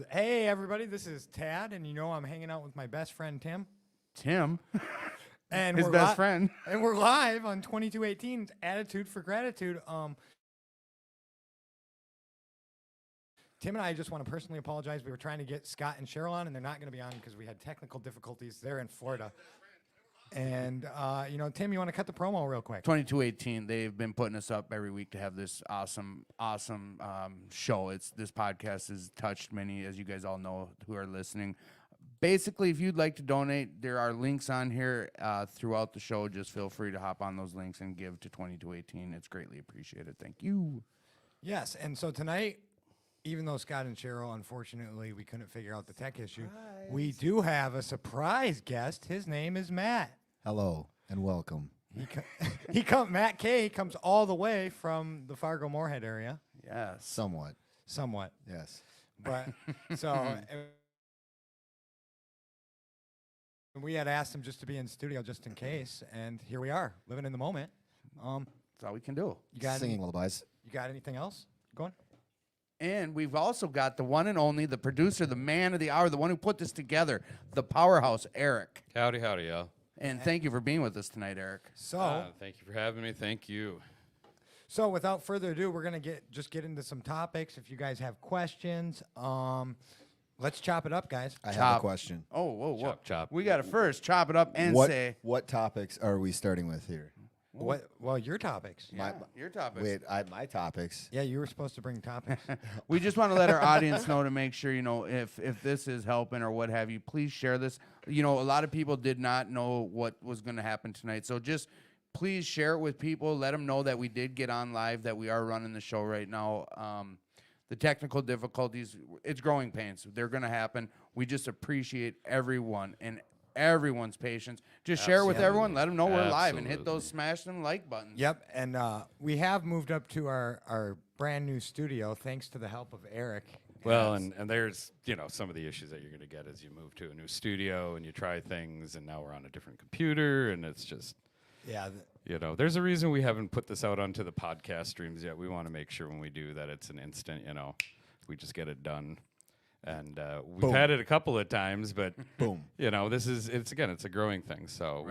Hey, everybody, this is Tad, and I'm hanging out with my best friend, Tim. Tim, And his best friend. And we're live on 2218's Attitude for Gratitude. Tim and I just want to personally apologize. We were trying to get Scott and Cheryl on, and they're not going to be on because we had technical difficulties. They're in Florida. And, Tim, you want to cut the promo real quick? 2218, they've been putting us up every week to have this awesome show. This podcast has touched many, as you guys all know, who are listening. Basically, if you'd like to donate, there are links on here throughout the show. Just feel free to hop on those links and give to 2218. It's greatly appreciated. Thank you. Yes, and so tonight, even though Scott and Cheryl, unfortunately, we couldn't figure out the tech issue, we do have a surprise guest. His name is Matt. Hello and welcome. Matt K comes all the way from the Fargo-Moorhead area. Yes. Somewhat. Yes. But so we had asked him just to be in studio just in case, and here we are, living in the moment. That's all we can do. You got Singing lullabies. You got anything else going? And we've also got the one and only, the producer, the man of the hour, the one who put this together, the powerhouse, Eric. Howdy, y'all. And thank you for being with us tonight, Eric. So, thank you for having me. Thank you. So without further ado, we're gonna get into some topics. If you guys have questions, let's chop it up, guys. I have a question. Oh, whoa. Chop. We got to first chop it up and say. What topics are we starting with here? What? Well, your topics. Yeah, your topics. Wait, my topics. Yeah, you were supposed to bring topics. We just want to let our audience know to make sure, if this is helping or what have you, please share this. A lot of people did not know what was going to happen tonight. So just please share it with people. Let them know that we did get on live, that we are running the show right now. The technical difficulties, it's growing pains. They're going to happen. We just appreciate everyone and everyone's patience. Just share it with everyone. Let them know we're live and hit those smash them like buttons. Yep, and we have moved up to our brand new studio thanks to the help of Eric. Well, and there's, some of the issues that you're going to get as you move to a new studio and you try things, and now we're on a different computer, and it's just, there's a reason we haven't put this out onto the podcast streams yet. We want to make sure when we do that it's an instant, we just get it done. And we've had it a couple of times, but boom. It's a growing thing. So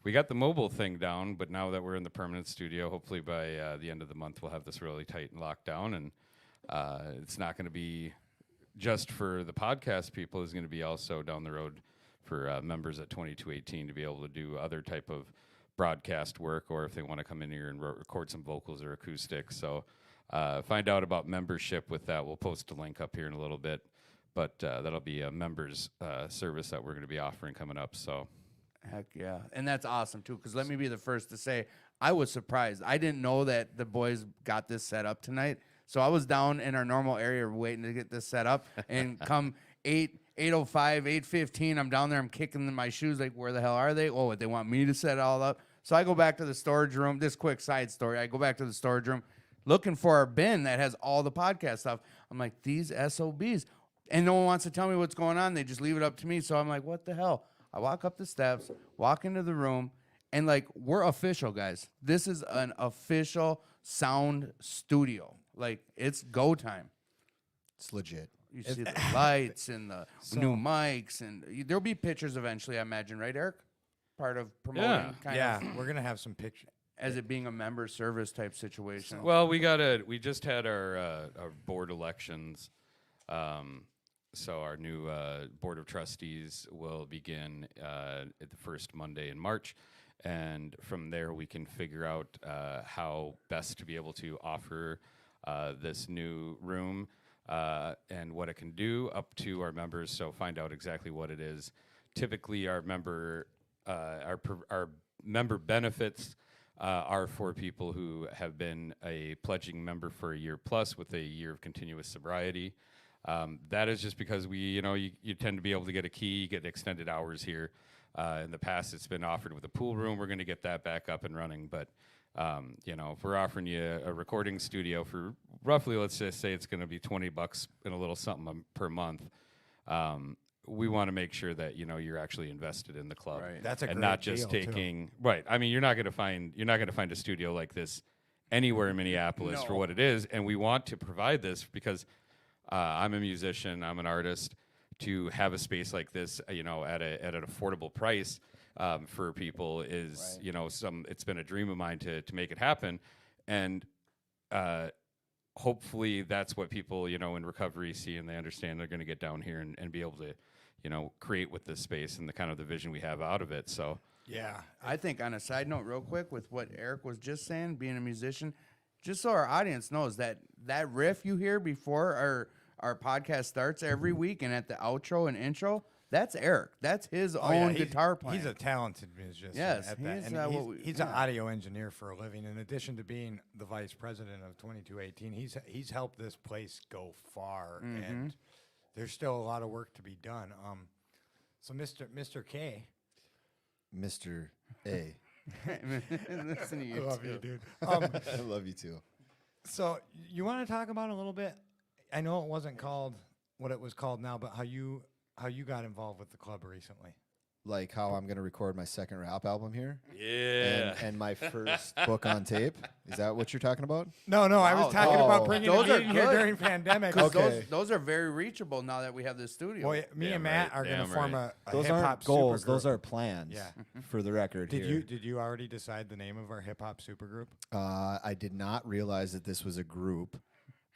we got the mobile thing down, but now that we're in the permanent studio, hopefully by the end of the month we'll have this really tight and locked down. And it's not going to be just for the podcast people. It's going to be also down the road for members at 2218 to be able to do other type of broadcast work, or if they want to come in here and record some vocals or acoustics. So. Find out about membership with that. We'll post a link up here in a little bit, but that'll be a members service that we're going to be offering coming up. So, heck yeah, and that's awesome too. Because let me be the first to say, I was surprised. I didn't know that the boys got this set up tonight. So I was down in our normal area waiting to get this set up, and come 8:05, 8:15, I'm down there. I'm kicking in my shoes like, where the hell are they? Oh, they want me to set it all up. So I go back to the storage room. This quick side story. I go back to the storage room, looking for our bin that has all the podcast stuff. I'm like, these SOBs. And no one wants to tell me what's going on. They just leave it up to me. So I'm like, what the hell? I walk up the steps, walk into the room, and we're official, guys. This is an official sound studio. It's go time. It's legit. You see the lights and the new mics, and there'll be pictures eventually, I imagine, right, Eric? Part of promoting, kind of. We're gonna have some pictures. As it being a member service type situation. Well, we just had our board elections. So our new board of trustees will begin at the first Monday in March. And from there, we can figure out how best to be able to offer this new room and what it can do up to our members. So find out exactly what it is. Typically, our member benefits are for people who have been a pledging member for a year plus with a year of continuous sobriety. That is just because you tend to be able to get a key, get extended hours here. In the past, it's been offered with a pool room. We're going to get that back up and running. But, if we're offering you a recording studio for roughly, let's just say it's going to be $20 and a little something per month, we want to make sure that you're actually invested in the club, right. That's a and great not just deal, taking too. Right. I mean, you're not going to find a studio like this anywhere in Minneapolis for what it is, and we want to provide this because I'm a musician, I'm an artist. To have a space like this, at an affordable price for people is, it's been a dream of mine to make it happen, and hopefully that's what people, in recovery see and they understand. They're going to get down here and be able to, create with this space and the kind of the vision we have out of it. So Yeah. I think on a side note, real quick, with what Eric was just saying, being a musician, just so our audience knows that riff you hear before our podcast starts every week and at the outro and intro, that's Eric. That's his own guitar playing. He's a talented musician. Yes, at he that. is, And he's an yeah. audio engineer for a living. In addition to being the vice president of 2218, he's helped this place go far, and there's still a lot of work to be done. So Mr. K, Mr. A. Listen to I you, love too. you, dude. I love you too. So you want to talk about a little bit? I know it wasn't called what it was called now, but how you got involved with the club recently. Like how I'm going to record my second rap album here. yeah. And my first book on tape. Is that what you're talking about? No, I was talking about Oh. bringing Those a are meeting here good. during pandemic. 'Cause Okay. those are very reachable now that we have this studio. Well, me Damn and Matt right, are going to damn form right. a Those hip-hop aren't goals. supergroup. Those are plans. Yeah. For the record here. Did you already decide the name of our hip hop supergroup? I did not realize that this was a group.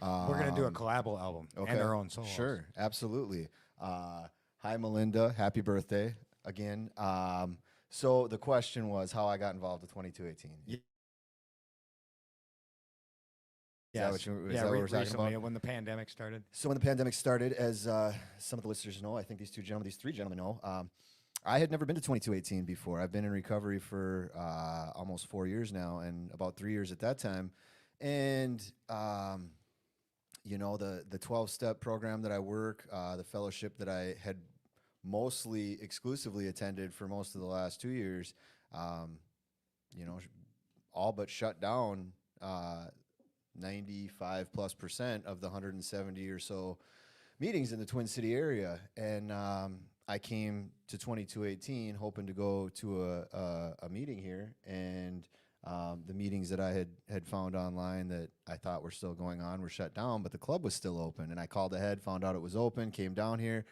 We're gonna do a collabo album and our own solos. Sure, absolutely. Hi, Melinda. Happy birthday again. So the question was how I got involved with 2218. Ye- Is that what you- is yeah, that what we're talking recently about? when the pandemic started. So when the pandemic started, as some of the listeners know, I think these three gentlemen know, I had never been to 2218 before. I've been in recovery for almost 4 years now, and about 3 years at that time. And the 12-step program that I work, the fellowship that I had mostly exclusively attended for most of the last 2 years, all but shut down 95+% of the 170 or so meetings in the Twin City area. And I came to 2218 hoping to go to a meeting here, and the meetings that I had found online that I thought were still going on were shut down, but the club was still open. And I called ahead, found out it was open, came down here,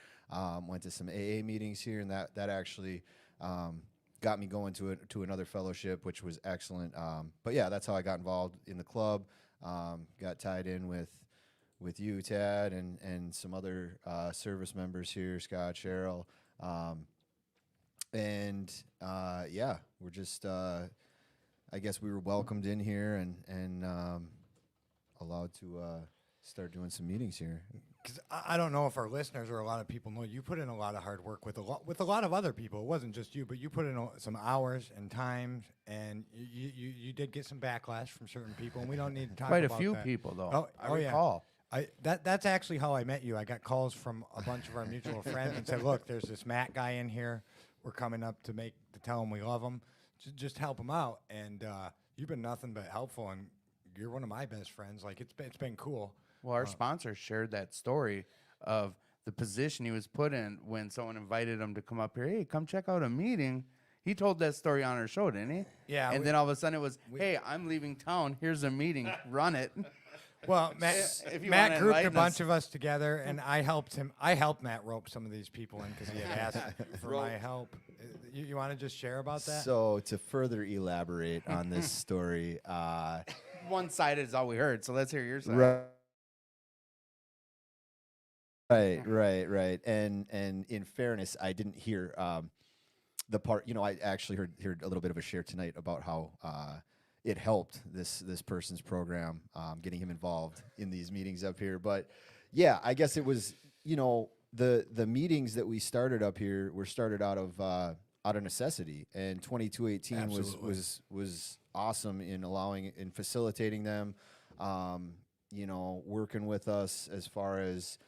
went to some AA meetings here, and that actually got me going to another fellowship, which was excellent. But yeah, that's how I got involved in the club. Got tied in with you, Tad, and some other service members here, Scott, Cheryl. Yeah, we're just, I guess we were welcomed in here and allowed to start doing some meetings here. Because I don't know if our listeners or a lot of people know, you put in a lot of hard work with a lot of other people. It wasn't just you, but you put in some hours and time, and you did get some backlash from certain people, and we don't need to talk Quite a about few that. people, though. I yeah. recall. That's actually how I met you. I got calls from a bunch of our mutual friends and said, "Look, there's this Matt guy in here. We're coming up to tell him we love him. Just help him out." And you've been nothing but helpful, and you're one of my best friends. Like it's been cool. Well, our sponsor shared that story of the position he was put in when someone invited him to come up here. Hey, come check out a meeting. He told that story on our show, didn't he? Yeah, And then all of a sudden it was, hey, I'm leaving town. Here's a meeting. Run it. Well, If you Matt wanna grouped a enlighten bunch us. of us together, and I helped him. I helped Matt rope some of these people in because he had asked for my help. You want to just share about that? So to further elaborate on this story, One side is all we heard, so let's hear your side. Right. And in fairness, I didn't hear the part. I actually heard a little bit of a share tonight about how it helped this person's program, getting him involved in these meetings up here. But yeah, I guess it was the meetings that we started up here were started out of necessity, and 2218 Absolutely. was awesome in facilitating them. Working with us as far as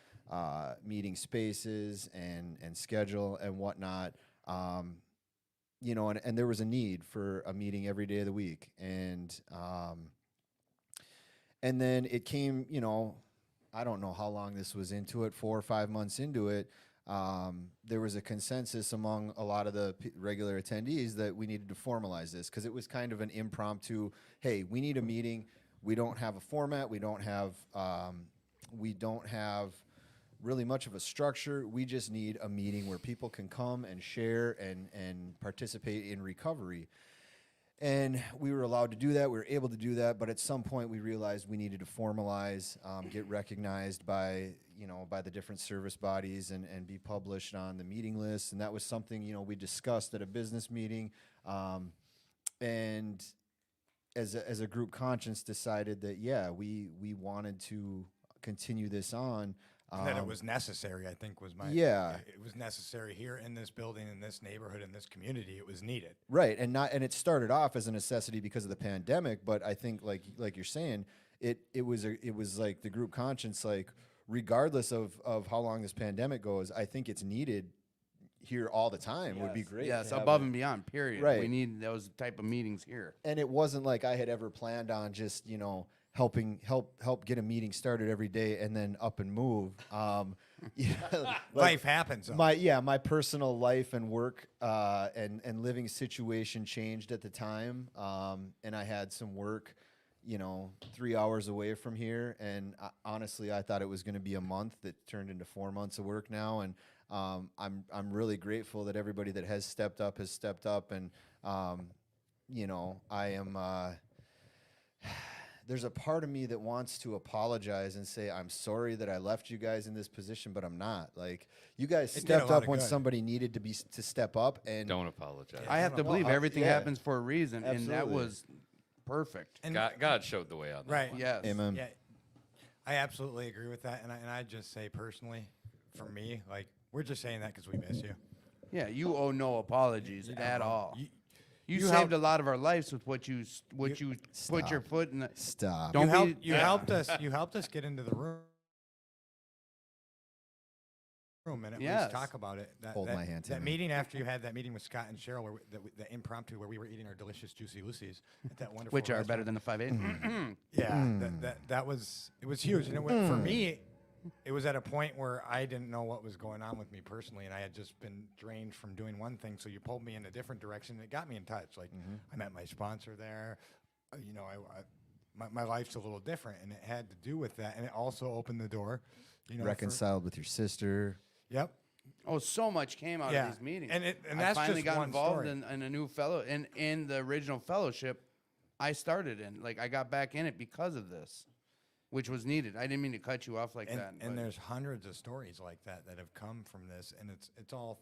meeting spaces and schedule and whatnot. And there was a need for a meeting every day of the week. And then it came, I don't know how long this was into it, 4 or 5 months into it. There was a consensus among a lot of the regular attendees that we needed to formalize this because it was kind of an impromptu, hey, we need a meeting. We don't have a format. We don't have We don't have really much of a structure. We just need a meeting where people can come and share and participate in recovery. And we were allowed to do that. We were able to do that. But at some point, we realized we needed to formalize, get recognized by, by the different service bodies and be published on the meeting list. And that was something, we discussed at a business meeting. And as a group conscience decided that, yeah, we wanted to continue this on. That it was necessary, I think, was my Yeah. It was necessary here in this building, in this neighborhood, in this community. It was needed. Right, and it started off as a necessity because of the pandemic, but I think like you're saying, it was like the group conscience, like regardless of how long this pandemic goes, I think it's needed here all the time. Would be great. Yes, to have above it. and beyond. Period. Right. We need those type of meetings here. And it wasn't like I had ever planned on just help get a meeting started every day and then up and move. Life happens. though. My personal life and work and living situation changed at the time, and I had some work, 3 hours away from here, and honestly, I thought it was going to be a month. That turned into 4 months of work now, and I'm really grateful that everybody that has stepped up, and I am. There's a part of me that wants to apologize and say, I'm sorry that I left you guys in this position, but I'm not. Like, you guys It did a stepped lot up of when good. somebody needed to step up, and Don't apologize. I have to Well, believe everything yeah. happens for a reason, and that Absolutely. was perfect. And God showed the way on that. right. one. Yes. amen. Yeah, I absolutely agree with that, and I just say personally, for me, like we're just saying that because we miss you. Yeah, you owe no apologies at all. You you saved helped- a lot of our lives with what you put your Stop. foot in. Stop. Don't you, be- you yeah. helped us. You helped us get into the room and at Yes. least talk about it. Hold that, my hand, That Timmy. meeting after you had that meeting with Scott and Cheryl, where the impromptu where we were eating our delicious juicy Lucy's at that wonderful Which are better restaurant. than the 5-8. Yeah, that was huge, and for me, it was at a point where I didn't know what was going on with me personally, and I had just been drained from doing one thing. So you pulled me in a different direction, and it got me in touch. Like I met my sponsor there. My life's a little different, and it had to do with that, and it also opened the door. Reconciled with your sister. Yep. Oh, so much came out Yeah. of these meetings. And I that's finally just got one involved story. in a new fellow in the original fellowship I started in. Like I got back in it because of this, which was needed. I didn't mean to cut you off like And, that. and but- there's hundreds of stories like that have come from this, and it's all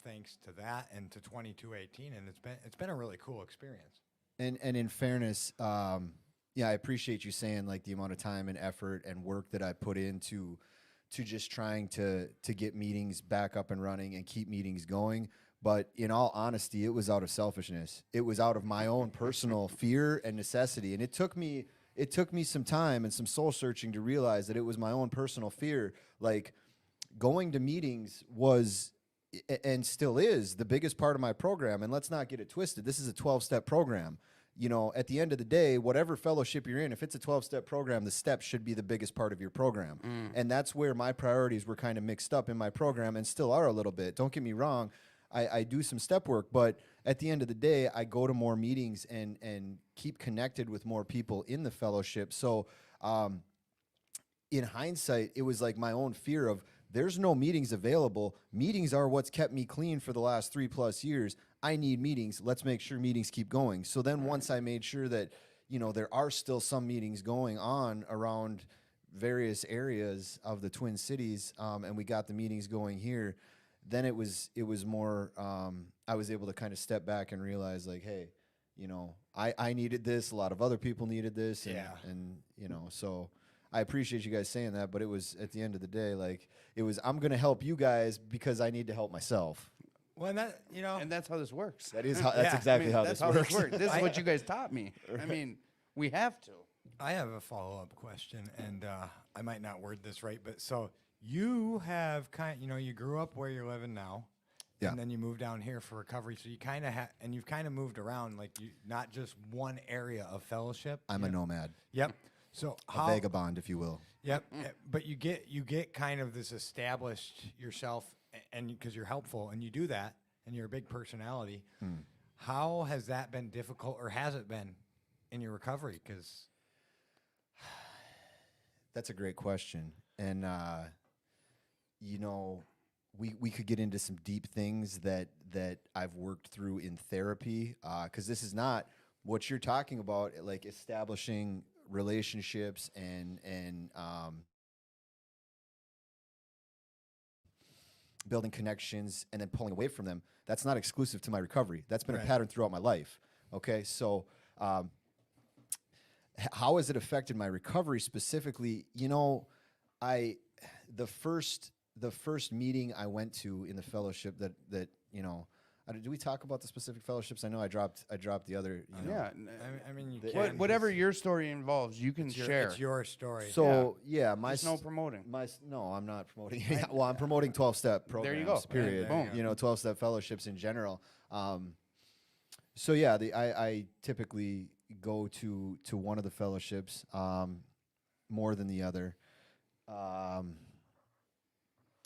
thanks to that and to 2218, and it's been a really cool experience. And in fairness, yeah, I appreciate you saying like the amount of time and effort and work that I put into just trying to get meetings back up and running and keep meetings going. But in all honesty, it was out of selfishness. It was out of my own personal fear and necessity. And it took me some time and some soul searching to realize that it was my own personal fear. Like going to meetings was and still is the biggest part of my program. And let's not get it twisted. This is a 12-step program. At the end of the day, whatever fellowship you're in, if it's a 12-step program, the steps should be the biggest part of your program. And that's where my priorities were kind of mixed up in my program and still are a little bit. Don't get me wrong. I do some step work, but at the end of the day, I go to more meetings and keep connected with more people in the fellowship. So in hindsight, it was like my own fear of there's no meetings available. Meetings are what's kept me clean for the last 3+ years. I need meetings. Let's make sure meetings keep going. So then once I made sure that, there are still some meetings going on around various areas of the Twin Cities, and we got the meetings going here, then it was more, I was able to kind of step back and realize like, hey, I needed this. A lot of other people needed this. And, Yeah. and so I appreciate you guys saying that, but it was at the end of the day, like I'm going to help you guys because I need to help myself. Well, and that and that's how this works. That's Yeah. exactly how that's this how works. this works. This is what you guys taught me. I mean, we have to. I have a follow-up question, and I might not word this right, but so you have you grew up where you're living now, Yeah. and then you moved down here for recovery. So you kind of and you've kind of moved around, like you not just one area of fellowship. I'm a nomad, Yep. So a vagabond, if you will. Yep. But you get kind of this established yourself, and because you're helpful, and you do that, and you're a big personality. How has that been difficult, or has it been in your recovery? Because That's a great question. and you know, we could get into some deep things that I've worked through in therapy, because this is not what you're talking about, like establishing relationships and building connections and then pulling away from them. That's not exclusive to my recovery. That's been a pattern throughout my life. Okay, so how has it affected my recovery specifically? You know, the first meeting I went to in the fellowship that you know, do we talk about the specific fellowships? I know I dropped the other. You know. Yeah. I mean, you can. Whatever your story involves, you can share. It's your story. So yeah, There's no promoting. No, I'm not promoting. Well, I'm promoting 12-step programs. There you go. Period. Boom. You know, 12-step fellowships in general. So yeah, I typically go to one of the fellowships more than the other.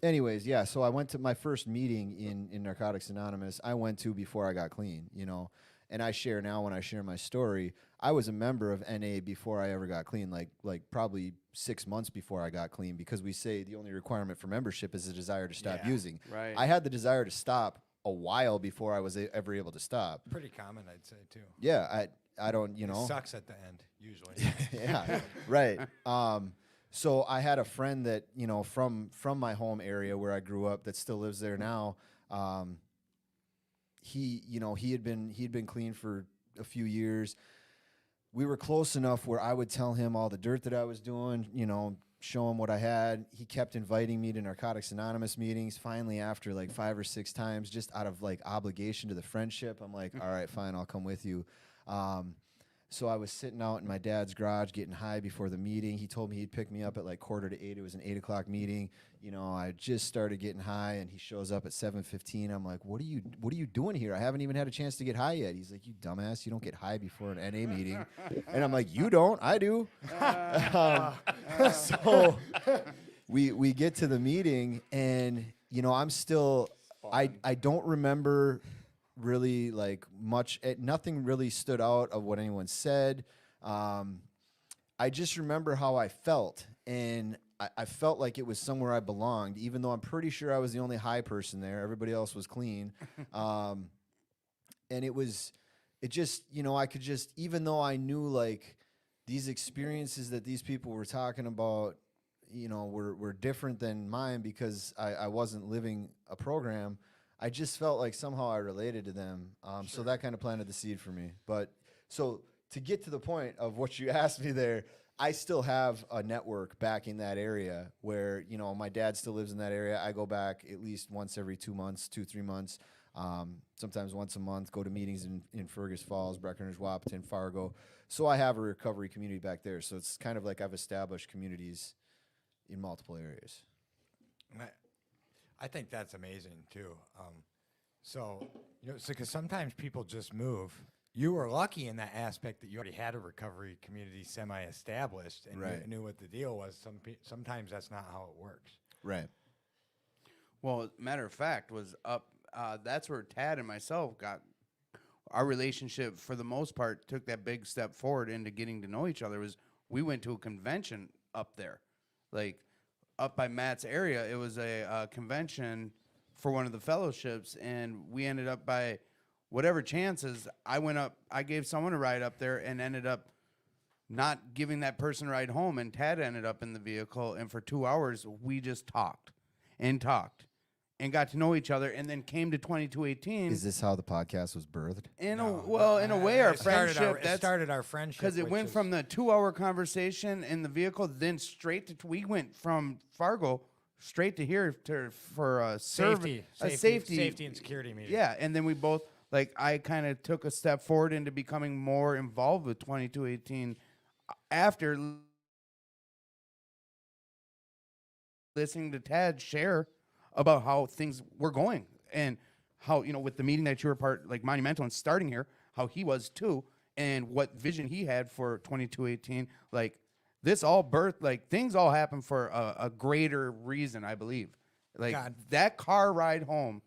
Anyways, yeah, so I went to my first meeting in Narcotics Anonymous. I went to before I got clean, you know, and I share now when I share my story. I was a member of NA before I ever got clean, like probably 6 months before I got clean, because we say the only requirement for membership is a desire to stop using. Right. I had the desire to stop a while before I was ever able to stop. Pretty common, I'd say, too. Yeah, I don't, you know. It sucks at the end, usually. Yeah, right. So I had a friend that, you know, from my home area where I grew up that still lives there now. He had been clean for a few years. We were close enough where I would tell him all the dirt that I was doing, you know, show him what I had. He kept inviting me to Narcotics Anonymous meetings. Finally, after like 5 or 6 times, just out of like obligation to the friendship, I'm like, all right, fine, I'll come with you. So I was sitting out in my dad's garage getting high before the meeting. He told me he'd pick me up at like 7:45. It was an 8 o'clock meeting. You know, I just started getting high, and he shows up at 7:15. I'm like, what are you doing here? I haven't even had a chance to get high yet. He's like, you dumbass, you don't get high before an NA meeting. And I'm like, you don't, I do. So we get to the meeting, and you know, I'm still, I don't remember really like much. Nothing really stood out of what anyone said. I just remember how I felt, and I felt like it was somewhere I belonged, even though I'm pretty sure I was the only high person there. Everybody else was clean. And it just, you know, I could just, even though I knew like these experiences that these people were talking about, you know, were different than mine because I wasn't living a program, I just felt like somehow I related to them. So that kind of planted the seed for me. But so to get to the point of what you asked me there, I still have a network back in that area where, you know, my dad still lives in that area. I go back at least once every 2 months, 2-3 months, sometimes once a month, go to meetings in Fergus Falls, Breckenridge, Wahpeton, Fargo. So I have a recovery community back there. So it's kind of like I've established communities in multiple areas. I think that's amazing too. So, you know, because sometimes people just move. You were lucky in that aspect that you already had a recovery community semi-established and Right. knew what the deal was. Sometimes that's not how it works. Right. Well, matter of fact, was up. That's where Tad and myself got our relationship. For the most part, took that big step forward into getting to know each other. Was we went to a convention up there, like up by Matt's area. It was a convention for one of the fellowships, and we ended up by whatever chances. I went up. I gave someone a ride up there, and ended up not giving that person a ride home. And Tad ended up in the vehicle, and for 2 hours we just talked and got to know each other, and then came to 2218. Is this how the podcast was birthed? In a way, our friendship. It started our friendship because it went from the 2-hour conversation in the vehicle, then straight to we went from Fargo straight to here for a safety and security meeting. Yeah, and then we both, like, I kind of took a step forward into becoming more involved with 2218 after listening to Tad share about how things were going, and how, you know, with the meeting that you were part, like monumental in starting here, how he was too, and what vision he had for 2218. Like, this all birthed, like, things all happened for a greater reason, I believe. Like, that car ride home,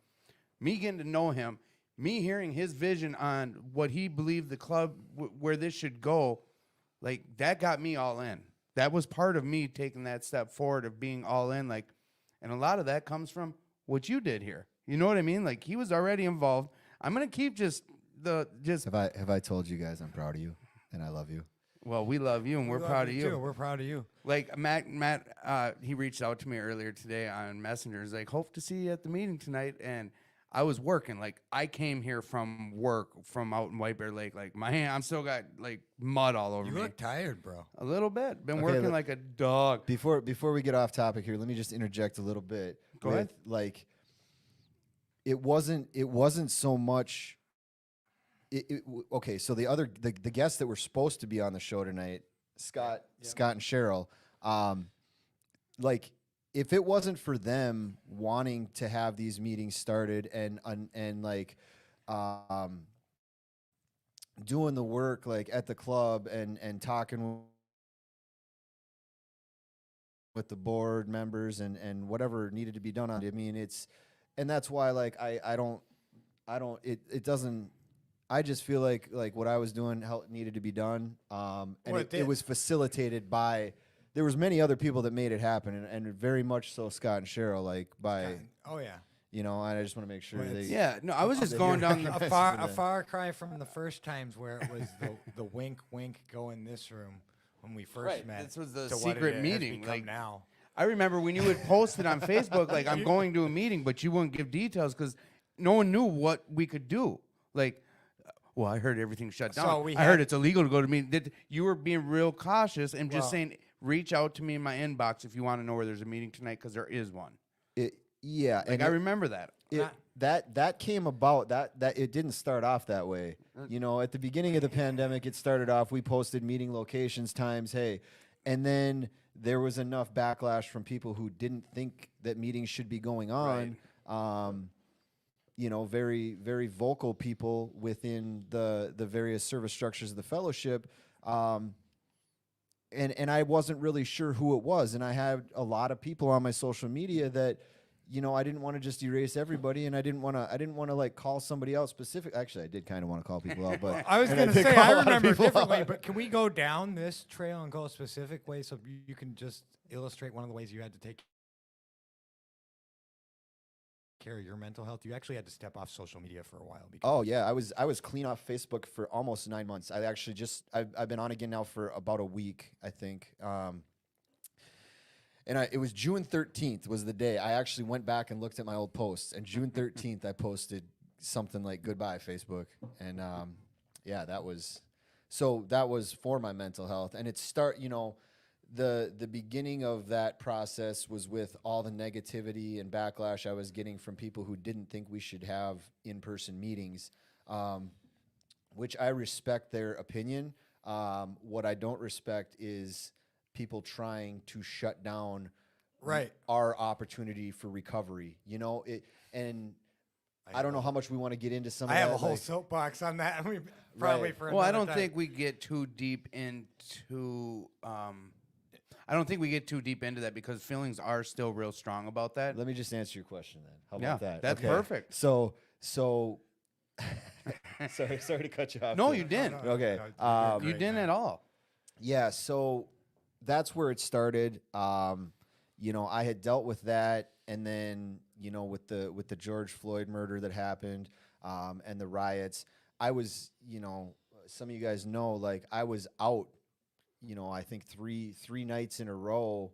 me getting to know him, me hearing his vision on what he believed the club, where this should go, like, that got me all in. that was part of me taking that step forward of being all in. Like, and a lot of that comes from what you did here. You know what I mean? Like, he was already involved. I'm gonna keep Have I told you guys I'm proud of you and I love you? Well, we love you and we're We love proud of you. too. We're proud of you. Like Matt, he reached out to me earlier today on Messenger. He's like, hope to see you at the meeting tonight. And I was working. Like, I came here from work from out in White Bear Lake. Like, my hand, I'm still got like mud all over You me. look tired, bro. A little bit. Been Okay, working look- like a dog. Before we get off topic here, let me just interject a little bit. Go ahead. Like, it wasn't so much. Okay, so the guests that were supposed to be on the show tonight, Scott and Cheryl, like, if it wasn't for them wanting to have these meetings started and like doing the work like at the club and talking with the board members and whatever needed to be done on it. I mean, and that's why like it doesn't. I just feel like what I was doing needed to be done, and it was facilitated by. There was many other people that made it happen, and very much so Scott and Cheryl. Like by, Oh yeah. you know, I just want to make sure Well, they. Yeah, no, I was just they going hear down it. the. A far cry from the first times where it was the wink, wink, go in this room when we first Right, met. this was the to what secret it has meeting, become like- now. I remember when you would post it on Facebook, like, I'm going to a meeting, but you wouldn't give details because no one knew what we could do. Like, well, I heard everything shut So down. we I heard had- it's illegal to go to meeting. You were being real cautious and just Well- saying, reach out to me in my inbox if you want to know where there's a meeting tonight because there is one. Yeah, Like, and I remember that. that came about that it didn't start off that way. You know, at the beginning of the pandemic, it started off. We posted meeting locations, times, hey, and then there was enough backlash from people who didn't think that meetings should be going on. You know, very very vocal people within the various service structures of the fellowship. And I wasn't really sure who it was, and I had a lot of people on my social media that, you know, I didn't want to just erase everybody, and I didn't want to like call somebody out specific. Actually, I did kind of want to call people out, but I was and going to did say, call I a lot of remember people differently, out. but can we go down this trail and go a specific way so you can just illustrate one of the ways you had to take care of your mental health? You actually had to step off social media for a while. Because Oh yeah, I was clean off Facebook for almost 9 months. I actually I've been on again now for about a week, I think. And it was June 13th was the day. I actually went back and looked at my old posts, and June 13th I posted something like "Goodbye Facebook," and yeah, that was for my mental health. And the beginning of that process was with all the negativity and backlash I was getting from people who didn't think we should have in-person meetings, which I respect their opinion. What I don't respect is people trying to shut down Right. our opportunity for recovery. You know, and I don't know how much we want to get into some I of have that. a whole like- soapbox on that. We probably Right. for Well, I another don't time. think we get too deep into. I don't think we get too deep into that because feelings are still real strong about that. Let me just answer your question then. How Yeah, about that? that's perfect. So sorry to cut you off. No, there. you didn't. Okay. you're You great, didn't man. at all. Yeah, so that's where it started. You know, I had dealt with that, and then you know, with the George Floyd murder that happened, and the riots, I was, you know, some of you guys know, like I was out, you know, I think three nights in a row,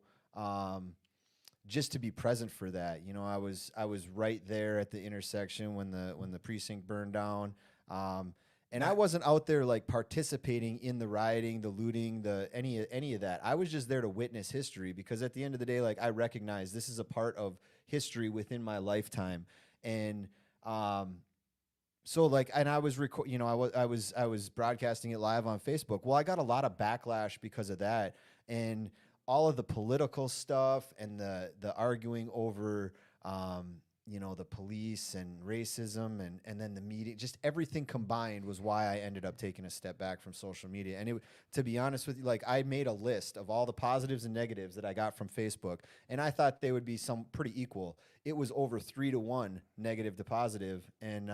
just to be present for that. You know, I was right there at the intersection when the precinct burned down. And I wasn't out there like participating in the rioting, the looting, any of that. I was just there to witness history, because at the end of the day, like I recognize this is a part of history within my lifetime. And so like, and I was I was broadcasting it live on Facebook. Well, I got a lot of backlash because of that, and all of the political stuff and the arguing over you know, the police and racism and then the media, just everything combined was why I ended up taking a step back from social media. And to be honest with you, like I made a list of all the positives and negatives that I got from Facebook, and I thought they would be some pretty equal. It was over 3-1 negative to positive. And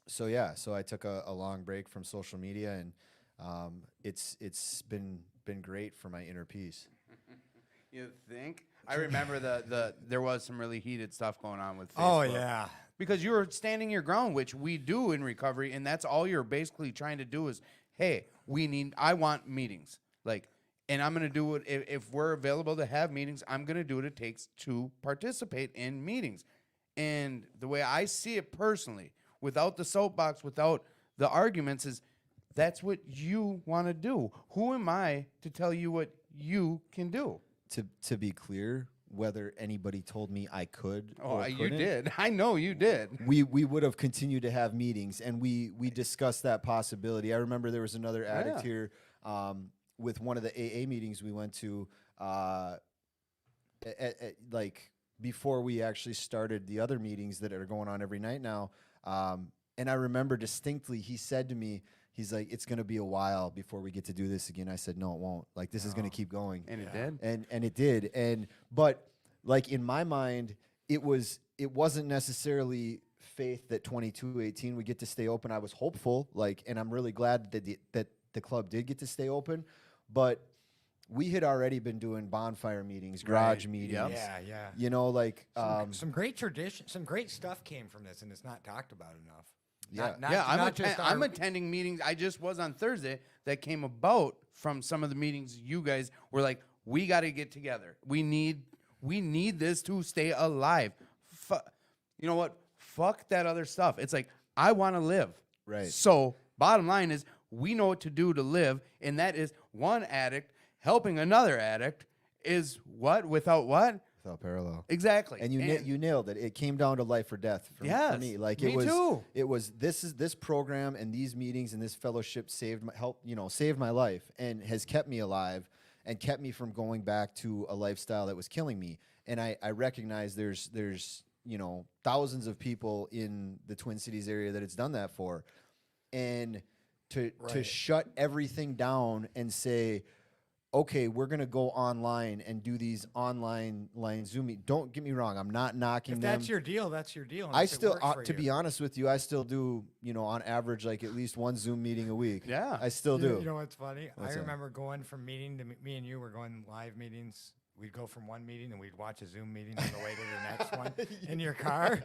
so yeah, so I took a long break from social media, and it's been been great for my inner peace. You think? I remember there was some really heated stuff going on with Facebook. Oh yeah. Because you were standing your ground, which we do in recovery, and that's all you're basically trying to do is, hey, I want meetings. Like, and I'm going to do it, if we're available to have meetings, I'm going to do what it takes to participate in meetings. And the way I see it personally, without the soapbox, without the arguments, is that's what you want to do. Who am I to tell you what you can do? To be clear, whether anybody told me I could Oh, or you couldn't, did. I know you did. we would have continued to have meetings, and we discussed that possibility. I remember there was another addict here with one of the AA meetings we went to, like before we actually started the other meetings that are going on every night now. And I remember distinctly, he said to me, he's like, "It's going to be a while before we get to do this again." I said, "No, it won't. Like, this is going to keep going." And it did. And it did. But like in my mind, it wasn't necessarily faith that 2218 would get to stay open. I was hopeful, like, and I'm really glad that the club did get to stay open. But we had already been doing bonfire meetings, garage meetings. Yep. Yeah. You know, like Some great tradition, some great stuff came from this, and it's not talked about enough. Yeah. I'm attending meetings. I just was on Thursday that came about from some of the meetings you guys were like, we got to get together. We need this to stay alive. You know what? Fuck that other stuff. It's like, I want to live. Right. So bottom line is, we know what to do to live, and that is one addict helping another addict is what? Without what? without parallel. Exactly. And you nailed it. It came down to life or death for me. Like me too. It was this program and these meetings and this fellowship saved my life and has kept me alive and kept me from going back to a lifestyle that was killing me. And I recognize there's thousands of people in the Twin Cities area that it's done that for. And to shut everything down and say, okay, we're going to go online and do these online Zoom meetings. Don't get me wrong. I'm not knocking If them. that's your deal, that's your deal. And I if it still, works for to you. be honest with you, I still do, on average, like at least one Zoom meeting a week. Yeah. I still You- do. You know what's funny? What's I that? remember going from meeting to me and you were going live meetings. We'd go from one meeting and we'd watch a Zoom meeting on the way to the next one in your car.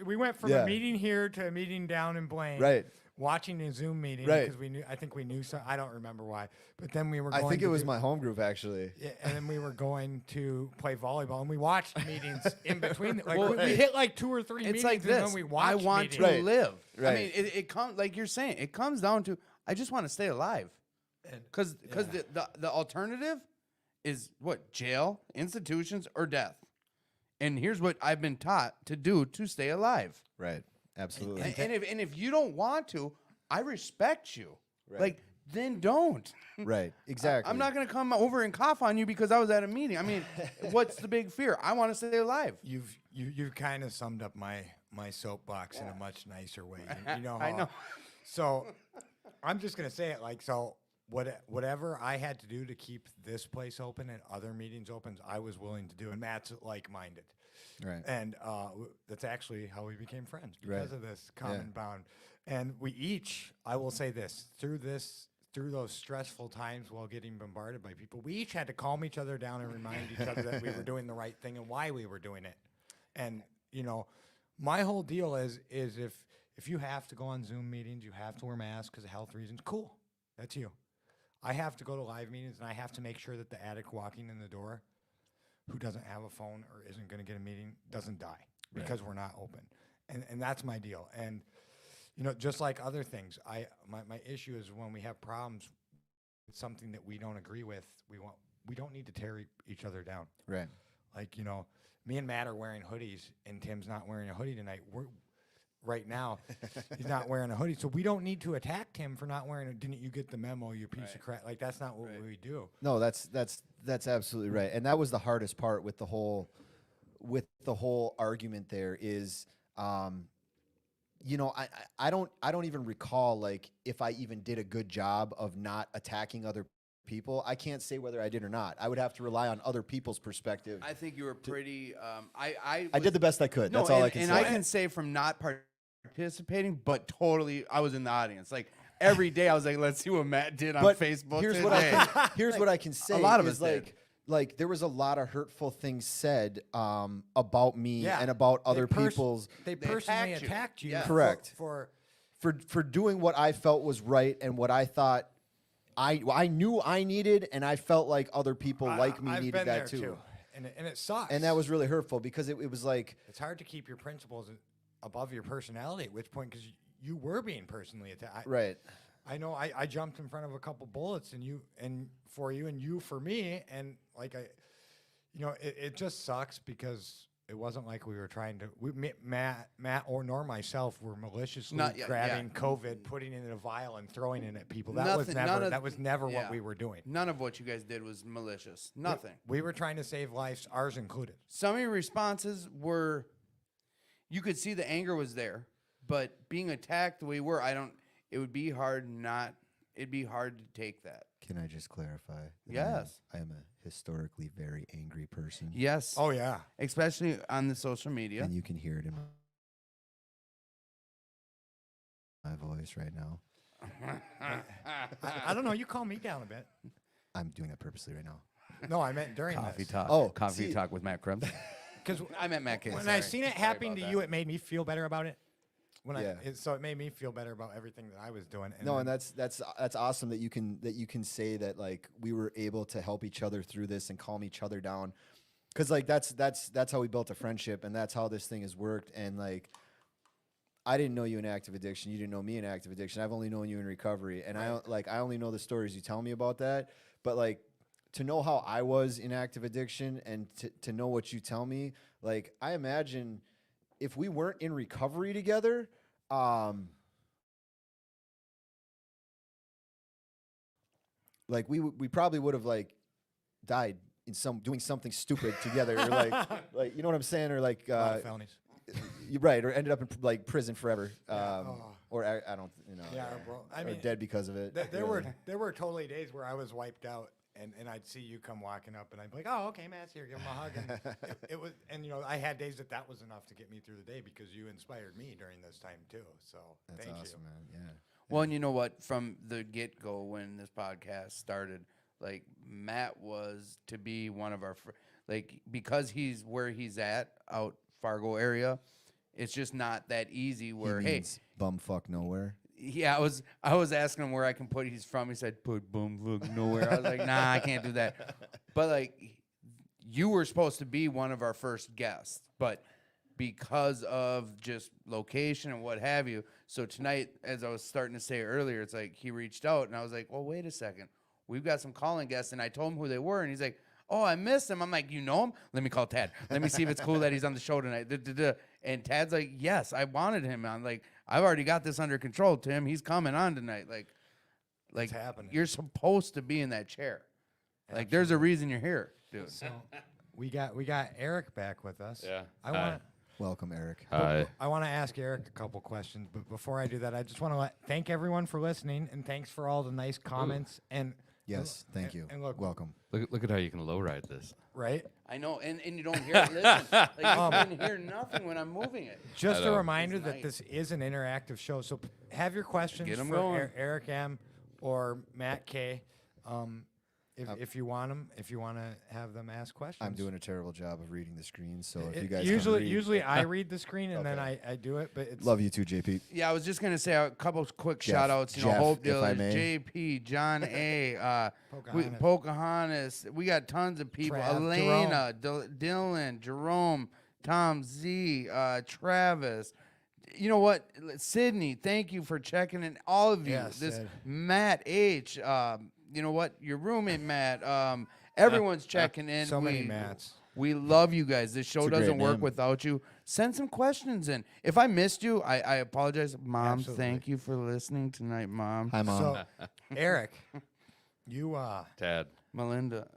We went from Yeah. a meeting here to a meeting down in Blaine. Right. Watching a Zoom meeting Right. because I think we knew. I don't remember why, but then we were. Going I think it to was do- my home group, actually. Yeah, and then we were going to play volleyball, and we watched meetings in between. Like Well, we hit like 2 or 3 It's meetings, like and this. then we I watched want meetings. to Right. live. I Right. mean, it comes like you're saying. It comes down to I just want to stay alive, because the alternative is what? Jail, institutions, or death. And here's what I've been taught to do to stay alive. Right. Absolutely. And if you don't want to, I respect you. Right. Like, then don't. Right. Exactly. I'm not going to come over and cough on you because I was at a meeting. I mean, what's the big fear? I want to stay alive. You've kind of summed up my soapbox in a much nicer way. You know how I know. So I'm just gonna say it like so. Whatever I had to do to keep this place open and other meetings open, I was willing to do. And Matt's like-minded, Right. and that's actually how we became friends because Right. of this common bond. And we each, I will say this, through those stressful times while getting bombarded by people, we each had to calm each other down and remind each other that we were doing the right thing and why we were doing it. And my whole deal is if you have to go on Zoom meetings, you have to wear masks because of health reasons. Cool, that's you. I have to go to live meetings, and I have to make sure that the addict walking in the door who doesn't have a phone or isn't going to get a meeting doesn't die because we're not open. And that's my deal. And, just like other things, my issue is when we have problems, it's something that we don't agree with, we don't need to tear each other down. Right. Like, me and Matt are wearing hoodies, and Tim's not wearing a hoodie tonight. Right now, he's not wearing a hoodie, so we don't need to attack Tim for not wearing it. Didn't you get the memo, you piece of crap? Like, that's not what we do. No, that's absolutely right. And that was the hardest part with the whole argument there is, I don't even recall like if I even did a good job of not attacking other people. I can't say whether I did or not. I would have to rely on other people's perspective. I think you were pretty. I did the best I could. No, That's all I can and say. I can say from not participating, but totally, I was in the audience. Like every day I was like, let's see what Matt did on But Facebook here's today. what I can, here's what I can say. lot of is us did. like there was a lot of hurtful things said about me Yeah. and about They other people's. They personally attacked you. attacked you. Yeah. Correct. For For doing what I felt was right and what I thought I knew I needed, and I felt like other people like me I've needed been that there too. And it sucks. And that was really hurtful because it was like, it's hard to keep your principles above your personality. At which point, because you were being personally attacked. right. I know I jumped in front of a couple bullets and you for me, and like it just sucks because it wasn't like we were trying to. Matt or nor myself were maliciously grabbing COVID, putting it in a vial, and throwing it at people. That was never what we were doing. None of what you guys did was malicious. Nothing. We were trying to save lives, ours included. Some of your responses were, you could see the anger was there, but being attacked the way we were, it would be hard it'd be hard to take that. Can I just clarify? that Yes. I am a historically very angry person. Yes. Oh yeah. Especially on the social media. And you can hear it in my voice right now. I don't know. You calm me down a bit. I'm doing that purposely right now. No, I meant during Coffee this. talk. Oh, Coffee see- talk with Matt Krebs. Because I meant Matt K. when sorry. I seen it Sorry happen about to that. you, it made me feel better about it. Yeah. So it made me feel better about everything that I was doing. No, and that's awesome that you can say that, like, we were able to help each other through this and calm each other down, because like that's how we built a friendship, and that's how this thing has worked. And like, I didn't know you in active addiction, you didn't know me in active addiction. I've only known you in recovery, and I only know the stories you tell me about that. But like, to know how I was in active addiction and to know what you tell me, like, I imagine if we weren't in recovery together, like we probably would have like died in doing something stupid together, or like you know what I'm saying, or like A lot of felonies. you're right, or ended up in like prison forever, Oh. or I don't, Yeah, bro. I or mean, dead because of it. there really. were totally days where I was wiped out, and I'd see you come walking up, and I'd be like, oh, okay, Matt's here, give him a hug. And it was, and I had days that was enough to get me through the day because you inspired me during this time too. So That's thank awesome, you. man. Yeah. Well, and you know what? From the get-go, when this podcast started, like, Matt was to be one of our, because he's where he's at out Fargo area, it's just not that easy where, He means bumfuck nowhere. yeah, I was asking him where I can put he's from. He said, put bumfuck nowhere. I was like, nah, I can't do that. But, like, you were supposed to be one of our first guests, but because of just location and what have you. So tonight, as I was starting to say earlier, it's like he reached out, and I was like, well, wait a second. We've got some calling guests, and I told him who they were, and he's like, oh, I missed him. I'm like, you know him? Let me call Tad. Let me see if it's cool that he's on the show tonight. And Tad's like, yes, I wanted him on. Like, I've already got this under control, Tim. He's coming on tonight. Like It's happening. you're supposed to be in that chair. Like, there's a reason you're here, dude. So we got Eric back with us. Yeah. I want. Welcome, Eric. Hi. I want to ask Eric a couple questions, but before I do that, I just want to thank everyone for listening, and thanks for all the nice comments. And Yes, thank you. And look, Welcome. Look at how you can lowride this. right? I know, and you don't hear it. Listen, like, you can hear nothing when I'm moving it. Just I a know. reminder It's that nice. this is an interactive show, so have your questions Get 'em for going. Eric M. or Matt K. If you want them, if you want to have them ask questions. I'm doing a terrible job of reading the screen, so if It- you guys usually I read the screen and then Okay. I do it, but it's love you too, JP. Yeah, I was just gonna say a couple quick Jeff- shout outs. You know, Jeff, Hope if I Dealers, may. JP, John A, Pocahontas. Pocahontas. We got tons of people. Elena, Dylan, Jerome, Tom Z, Travis. You know what, Sydney? Thank you for checking in. All of you. Yes, this Sid. Matt H. You know what? Your roommate Matt. Everyone's checking in. so many Matts. We love you guys. This show It's a great doesn't work name. without you. Send some questions in. If I missed you, I apologize. Mom, Absolutely. thank you for listening tonight, Mom. Hi, Mom. So, Eric, you Tad, Melinda.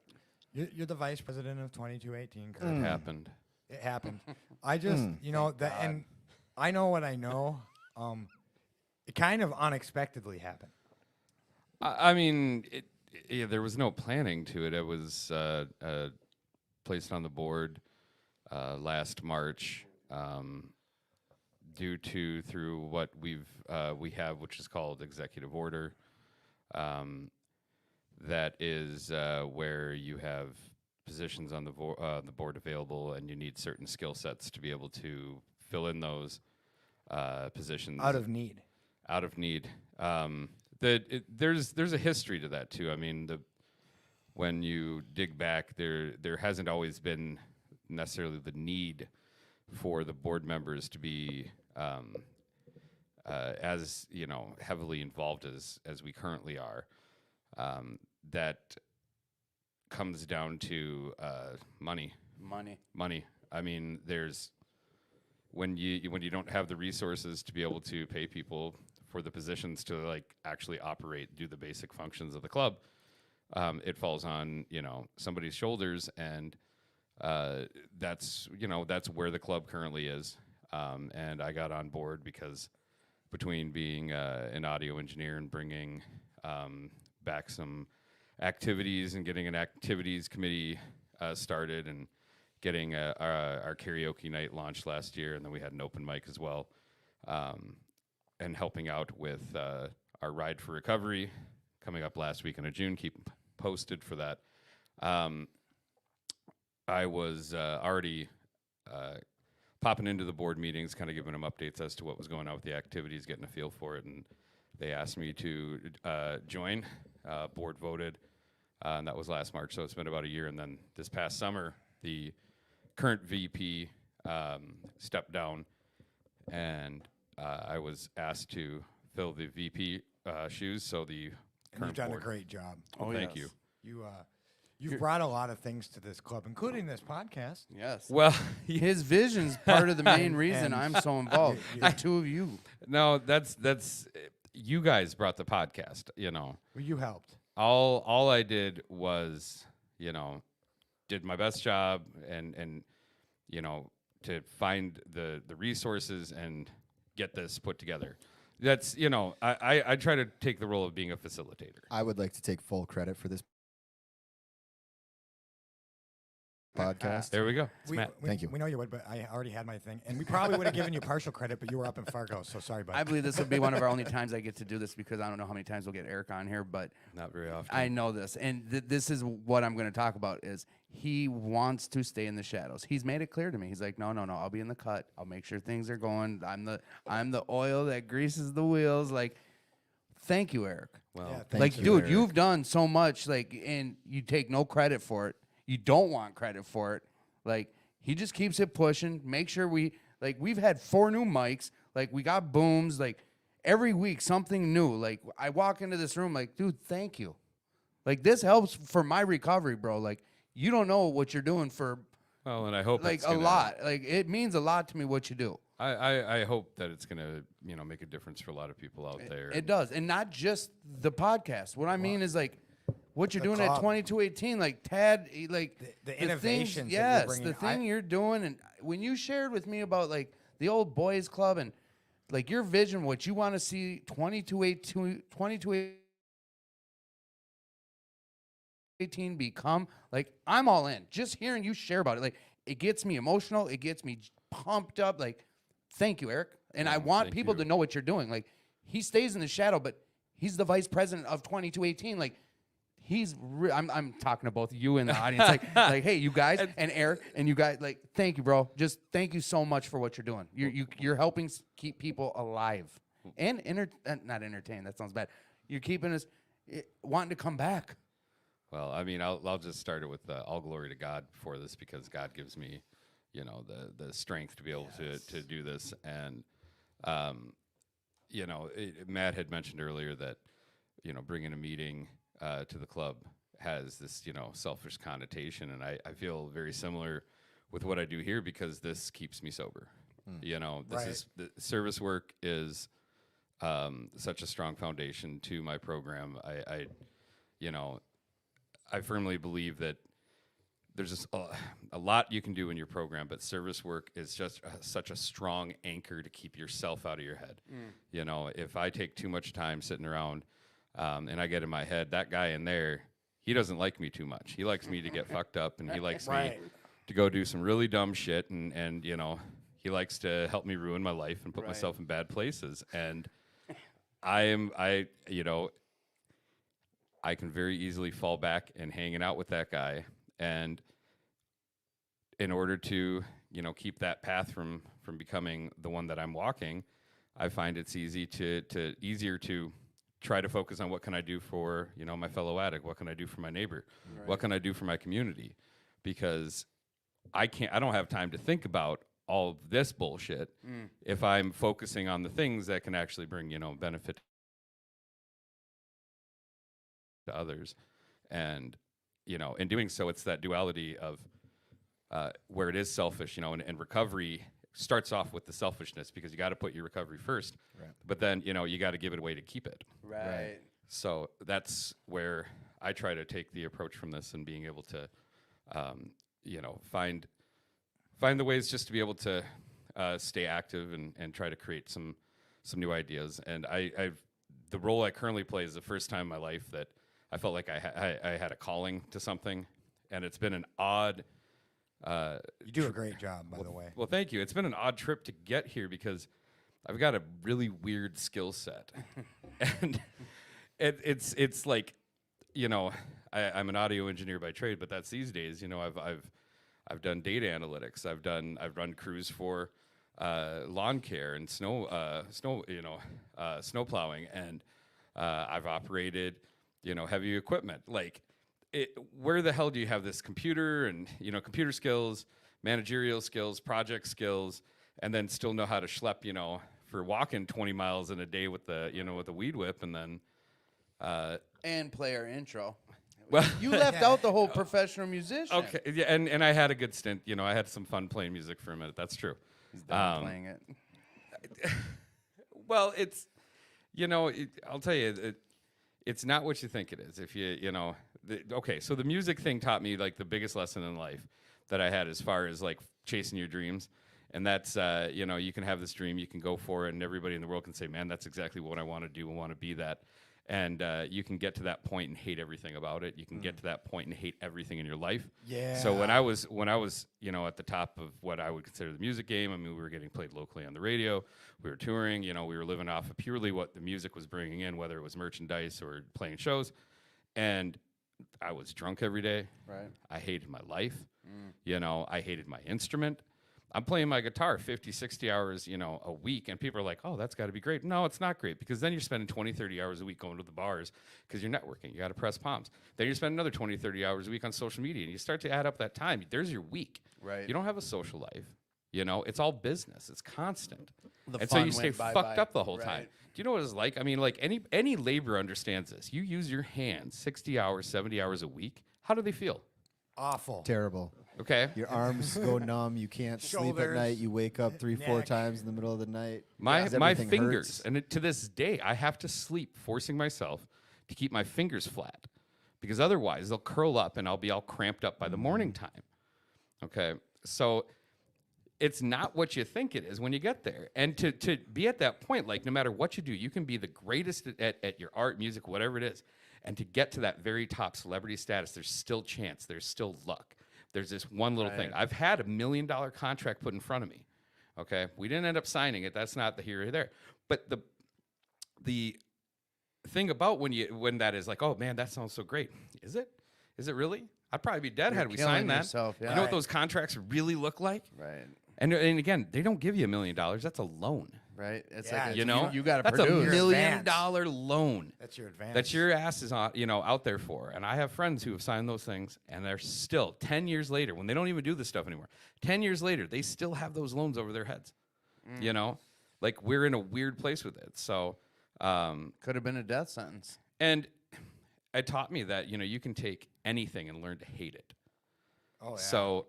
you're the vice president of 2218. it Correct? happened. It happened. I just, that, and I know what I know. It kind of unexpectedly happened. I mean, there was no planning to it. It was placed on the board last March. due to through what we have, which is called executive order. That is where you have positions on the board available, and you need certain skill sets to be able to fill in those positions. Out of need. Out of need. There's a history to that too. I mean, when you dig back, there hasn't always been necessarily the need for the board members to be as heavily involved as we currently are. That comes down to money. Money. I mean, there's when you don't have the resources to be able to pay people for the positions to like actually do the basic functions of the club, it falls on somebody's shoulders, and that's where the club currently is. And I got on board because between being an audio engineer and bringing back some activities and getting an activities committee started and getting our karaoke night launched last year, and then we had an open mic as well, and helping out with our Ride for Recovery coming up last weekend of June. Keep posted for that. I was already popping into the board meetings, kind of giving them updates as to what was going on with the activities, getting a feel for it, and they asked me to join. Board voted, and that was last March, so it's been about a year. And then this past summer, the current VP stepped down, and I was asked to fill the VP shoes. So the current You've done board. a great job. Oh, Thank yes. you. You've brought a lot of things to this club, including this podcast. Yes. Well, His vision's part of the main reason and I'm so involved. The two of you. no, that's you guys brought the podcast. Well, you helped. All I did was, did my best job and to find the resources and get this put together. That's, I try to take the role of being a facilitator. I would like to take full credit for this podcast. There we go. It's Matt. Thank you. We know you would, but I already had my thing. And we probably would have given you partial credit, but you were up in Fargo, so sorry, bud. I believe this will be one of our only times I get to do this, because I don't know how many times we'll get Eric on here, but Not very often. I know this. And this is what I'm going to talk about is he wants to stay in the shadows. He's made it clear to me. He's like, no, I'll be in the cut. I'll make sure things are going. I'm the oil that greases the wheels. Like, thank you, Eric. Well, Yeah, thank Like, you, dude, Eric. you've done so much, like, and you take no credit for it. You don't want credit for it. Like, he just keeps it pushing. Make sure we've had 4 new mics. Like, we got booms. Like, every week, something new. Like, I walk into this room, like, dude, thank you. Like, this helps for my recovery, bro. Like, you don't know what you're doing for, well, and I hope like, it's a gonna- lot. Like, it means a lot to me what you do. I hope that it's gonna make a difference for a lot of people out there. It does. And not just the podcast. What I mean is, like, what you're The doing at club. 2218, like Tad, like The things- innovations that you're yes, bringing. the thing you're doing, and when you shared with me about like the old boys club and like your vision, what you want to see 2218 become, like I'm all in. Just hearing you share about it, like it gets me emotional, it gets me pumped up. Like, thank you, Eric, and I want thank people you. to know what you're doing. Like, he stays in the shadow, but he's the vice president of 2218. Like, I'm talking to both you and the audience. Like, hey, you guys and Eric and you guys, like, thank you, bro. Just thank you so much for what you're doing. You're helping keep people alive and not entertain. That sounds bad. You're keeping us wanting to come back. Well, I mean, I'll just start it with all glory to God for this, because God gives me, the strength to be able to do this. And, Matt had mentioned earlier that, bringing a meeting to the club has this, selfish connotation. And I feel very similar with what I do here, because this keeps me sober. The service work is such a strong foundation to my program. I firmly believe that there's just a lot you can do in your program, but service work is just such a strong anchor to keep yourself out of your head. If I take too much time sitting around and I get in my head, that guy in there, he doesn't like me too much. He likes me to get fucked up, and he likes me to go do some really dumb shit, and he He likes to help me ruin my life and put Right. myself in bad places. And I can very easily fall back and hanging out with that guy. And in order to, keep that path from becoming the one that I'm walking, I find it's easier to try to focus on what can I do for, my fellow addict, what can I do for my neighbor, what can I do for my community, because I don't have time to think about all of this bullshit if I'm focusing on the things that can actually bring, benefit to others. And, in doing so, it's that duality of where it is selfish, and recovery starts off with the selfishness because you got to put your recovery first, Right. but then, you got to give it away to keep it. Right. So that's where I try to take the approach from this, and being able to, find the ways just to be able to stay active and try to create some new ideas. And the role I currently play is the first time in my life that I felt like I had a calling to something, and it's been an odd. You do a great job, by the way. Well, thank you. It's been an odd trip to get here because I've got a really weird skill set, and it's like, I'm an audio engineer by trade, but that's these days. I've done data analytics. I've run crews for lawn care and snow plowing, and I've operated heavy equipment. Like, where the hell do you have this computer and computer skills, managerial skills, project skills, and then still know how to schlep for walking 20 miles in a day with the with a weed whip, and then And play our intro. well. You left out the whole professional musician. Okay, yeah, and I had a good stint. I had some fun playing music for a minute. That's true. He's done playing it. Well, it's I'll tell you, it's not what you think it is. If okay, so the music thing taught me like the biggest lesson in life that I had as far as like chasing your dreams, and that's you can have this dream, you can go for it, and everybody in the world can say, man, that's exactly what I want to do and want to be that. And you can get to that point and hate everything about it. You can get to that point and hate everything in your life. Yeah. So when I was at the top of what I would consider the music game, I mean, we were getting played locally on the radio. We were touring. We were living off of purely what the music was bringing in, whether it was merchandise or playing shows. And I was drunk every day. Right. I hated my life. I hated my instrument. I'm playing my guitar 50, 60 hours, a week, and people are like, oh, that's got to be great. No, it's not great, because then you're spending 20, 30 hours a week going to the bars because you're networking. You got to press palms. Then you spend another 20, 30 hours a week on social media, and you start to add up that time. There's your week. Right. You don't have a social life. It's all business. It's constant. The and so fun you stay went fucked bye-bye. up the whole time. Right. Do you know what it's like? I mean, like any labor understands this. You use your hands 60 hours, 70 hours a week. How do they feel? Awful. Terrible. Okay. Your arms go numb. You can't sleep at Shoulders, night. You wake up 3-4 neck. times in the middle of the night. My 'Cause my everything fingers, hurts. and to this day, I have to sleep forcing myself to keep my fingers flat, because otherwise they'll curl up and I'll be all cramped up by the morning time. Okay, so it's not what you think it is when you get there, and to be at that point, like no matter what you do, you can be the greatest at your art, music, whatever it is, and to get to that very top celebrity status, there's still chance, there's still luck. There's this one little thing. I've had $1 million contract put in front of me. Okay, we didn't end up signing it. That's not the here or there. But the thing about when that is like, oh man, that sounds so great. Is it? Is it really? I'd probably be dead You're had we killing signed that. yourself, yeah. You know what those contracts really look like? Right. And again, they don't give you $1 million. That's a loan. Right. It's Yeah, like You know, you got to that's produce. $1 million Advance. loan. That's your advantage. That your ass is on, out there for. And I have friends who have signed those things, and they're still 10 years later, when they don't even do this stuff anymore. 10 years later, they still have those loans over their heads. Like we're in a weird place with it. So, Could have been a death sentence. and it taught me that you can take anything and learn to hate it. Oh, yeah. So.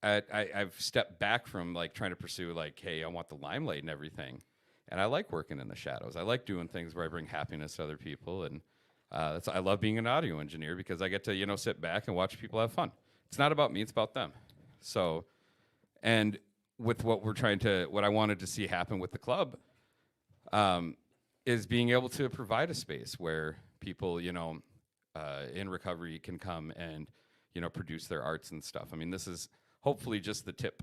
I've stepped back from like trying to pursue like, hey, I want the limelight and everything, and I like working in the shadows. I like doing things where I bring happiness to other people, and I love being an audio engineer because I get to sit back and watch people have fun. It's not about me; it's about them. So, and with what I wanted to see happen with the club, is being able to provide a space where people in recovery can come and produce their arts and stuff. I mean, this is hopefully just the tip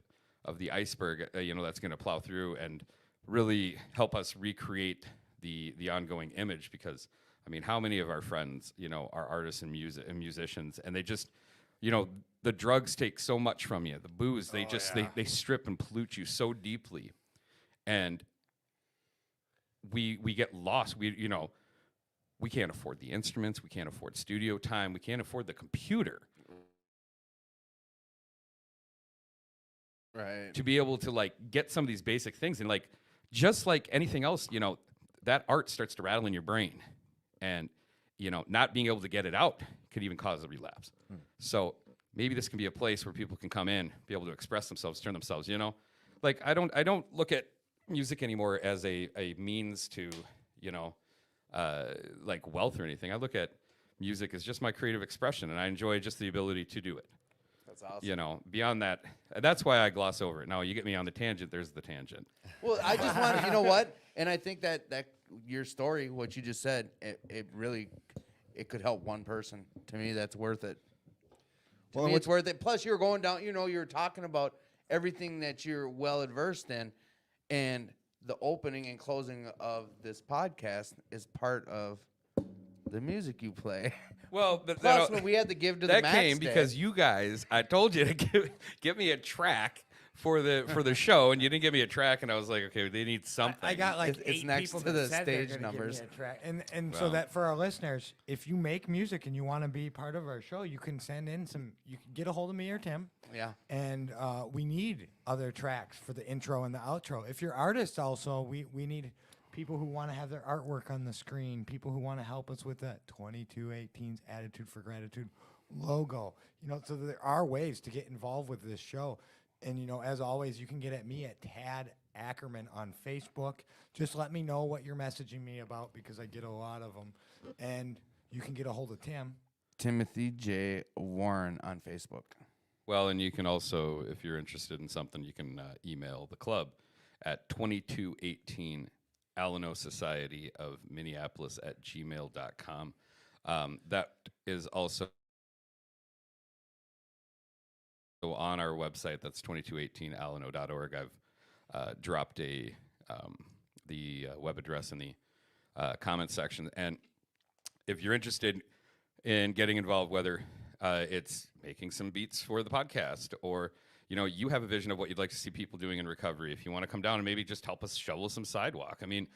the iceberg, that's going to plow through and really help us recreate the ongoing image. Because I mean, how many of our friends, are artists and musicians, and they just, the drugs take so much from you. The booze, they strip and pollute you so deeply, and we get lost. We can't afford the instruments, we can't afford studio time, we can't afford the computer. Right. To be able to like get some of these basic things, and like just like anything else, that art starts to rattle in your brain, and not being able to get it out could even cause a relapse. So maybe this can be a place where people can come in, be able to express themselves, turn themselves. Like I don't look at music anymore as a means to like wealth or anything. I look at music as just my creative expression, and I enjoy just the ability to do it. That's awesome. Beyond that, that's why I gloss over it. Now you get me on the tangent, there's the tangent. Well, I just want you know what? And I think that your story, what you just said, it really could help one person. To me, that's worth it. To me, it's worth it. Plus, you're going down, you're talking about everything that you're well adversed in, and the opening and closing of this podcast is part of the music you play. Well, Plus, when we had to give to the that Max came Day, because you guys, I told you to give me a track for the show, and you didn't give me a track, and I was like, okay, they need something. I got like It's 8 next people to that the said they're stage gonna give me numbers. a track. And so Well. that for our listeners, if you make music and you want to be part of our show, you can send in you can get a hold of me or Tim. Yeah. And we need other tracks for the intro and the outro. If you're artists also, we need people who want to have their artwork on the screen, people who want to help us with that 2218's Attitude for Gratitude logo. So there are ways to get involved with this show. And, as always, you can get at me at Tad Ackerman on Facebook. Just let me know what you're messaging me about, because I get a lot of them. And you can get a hold of Tim. Timothy J. Warren on Facebook. Well, and you can also, if you're interested in something, you can email the club at 2218 Alano Society of Minneapolis at gmail.com. That is also on our website. That's 2218alano.org. I've dropped the web address in the comment section. And if you're interested in getting involved, whether it's making some beats for the podcast, or you have a vision of what you'd like to see people doing in recovery, if you want to come down and maybe just help us shovel some sidewalk. I mean,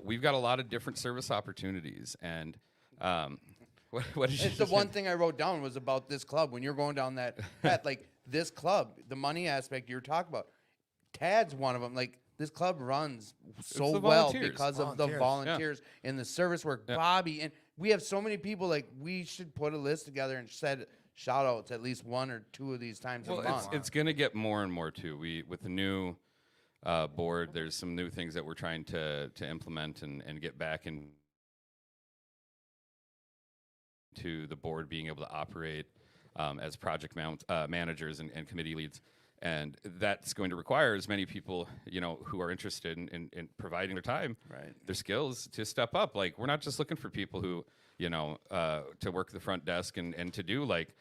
we've got a lot of different service opportunities. And what did you It's the just one say? thing I wrote down was about this club. When you're going down that path, like this club, the money aspect you're talking about, Tad's one of them. Like, this club runs so the well volunteers. because of the Volunteers, volunteers and the service work. Yeah. Bobby, and we have so many people. Like, we should put a list together and set shout outs at least 1 or 2 of these times a Well, month. it's going to get more and more too. With the new board, there's some new things that we're trying to implement and get back into the board being able to operate as project managers and committee leads. And that's going to require as many people, who are interested in providing their time, Right. their skills, to step up. Like, we're not just looking for people who, to work the front desk and to do like,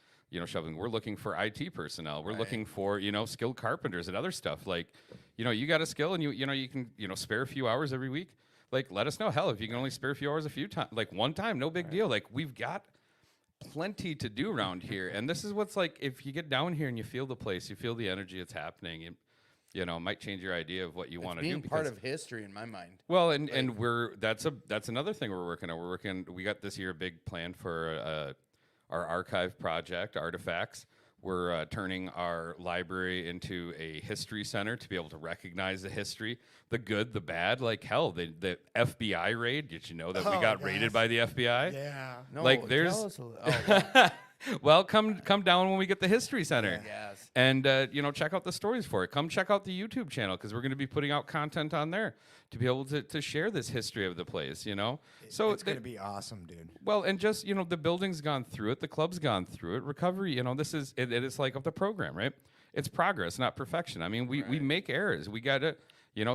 shoveling. We're looking for IT personnel. We're looking for, skilled carpenters and other stuff. Like, you got a skill and you can, spare a few hours every week. Like, let us know. Hell, if you can only spare a few hours a few times, like one time, no big deal. Like, we've got plenty to do around here. And this is what's like, if you get down here and you feel the place, you feel the energy it's happening, it might change your idea of what you want to do. Being part of history in my mind. Well, and that's another thing we're working on. We got this year a big plan for our archive project, Artifacts. We're turning our library into a history center to be able to recognize the history, the good, the bad. Like, hell, the FBI raid. Did you know that we Oh, got yes. raided by the FBI? Yeah. No, Like, there's- tell us a little- Well, come down when we get the history center. yes. And check out the stories for it. Come check out the YouTube channel, because we're going to be putting out content on there to be able to share this history of the place. So It's going to be awesome, dude. well, and just the building's gone through it, the club's gone through it. Recovery, this is it is like of the program, right? It's progress, not perfection. I mean, we make errors. We got to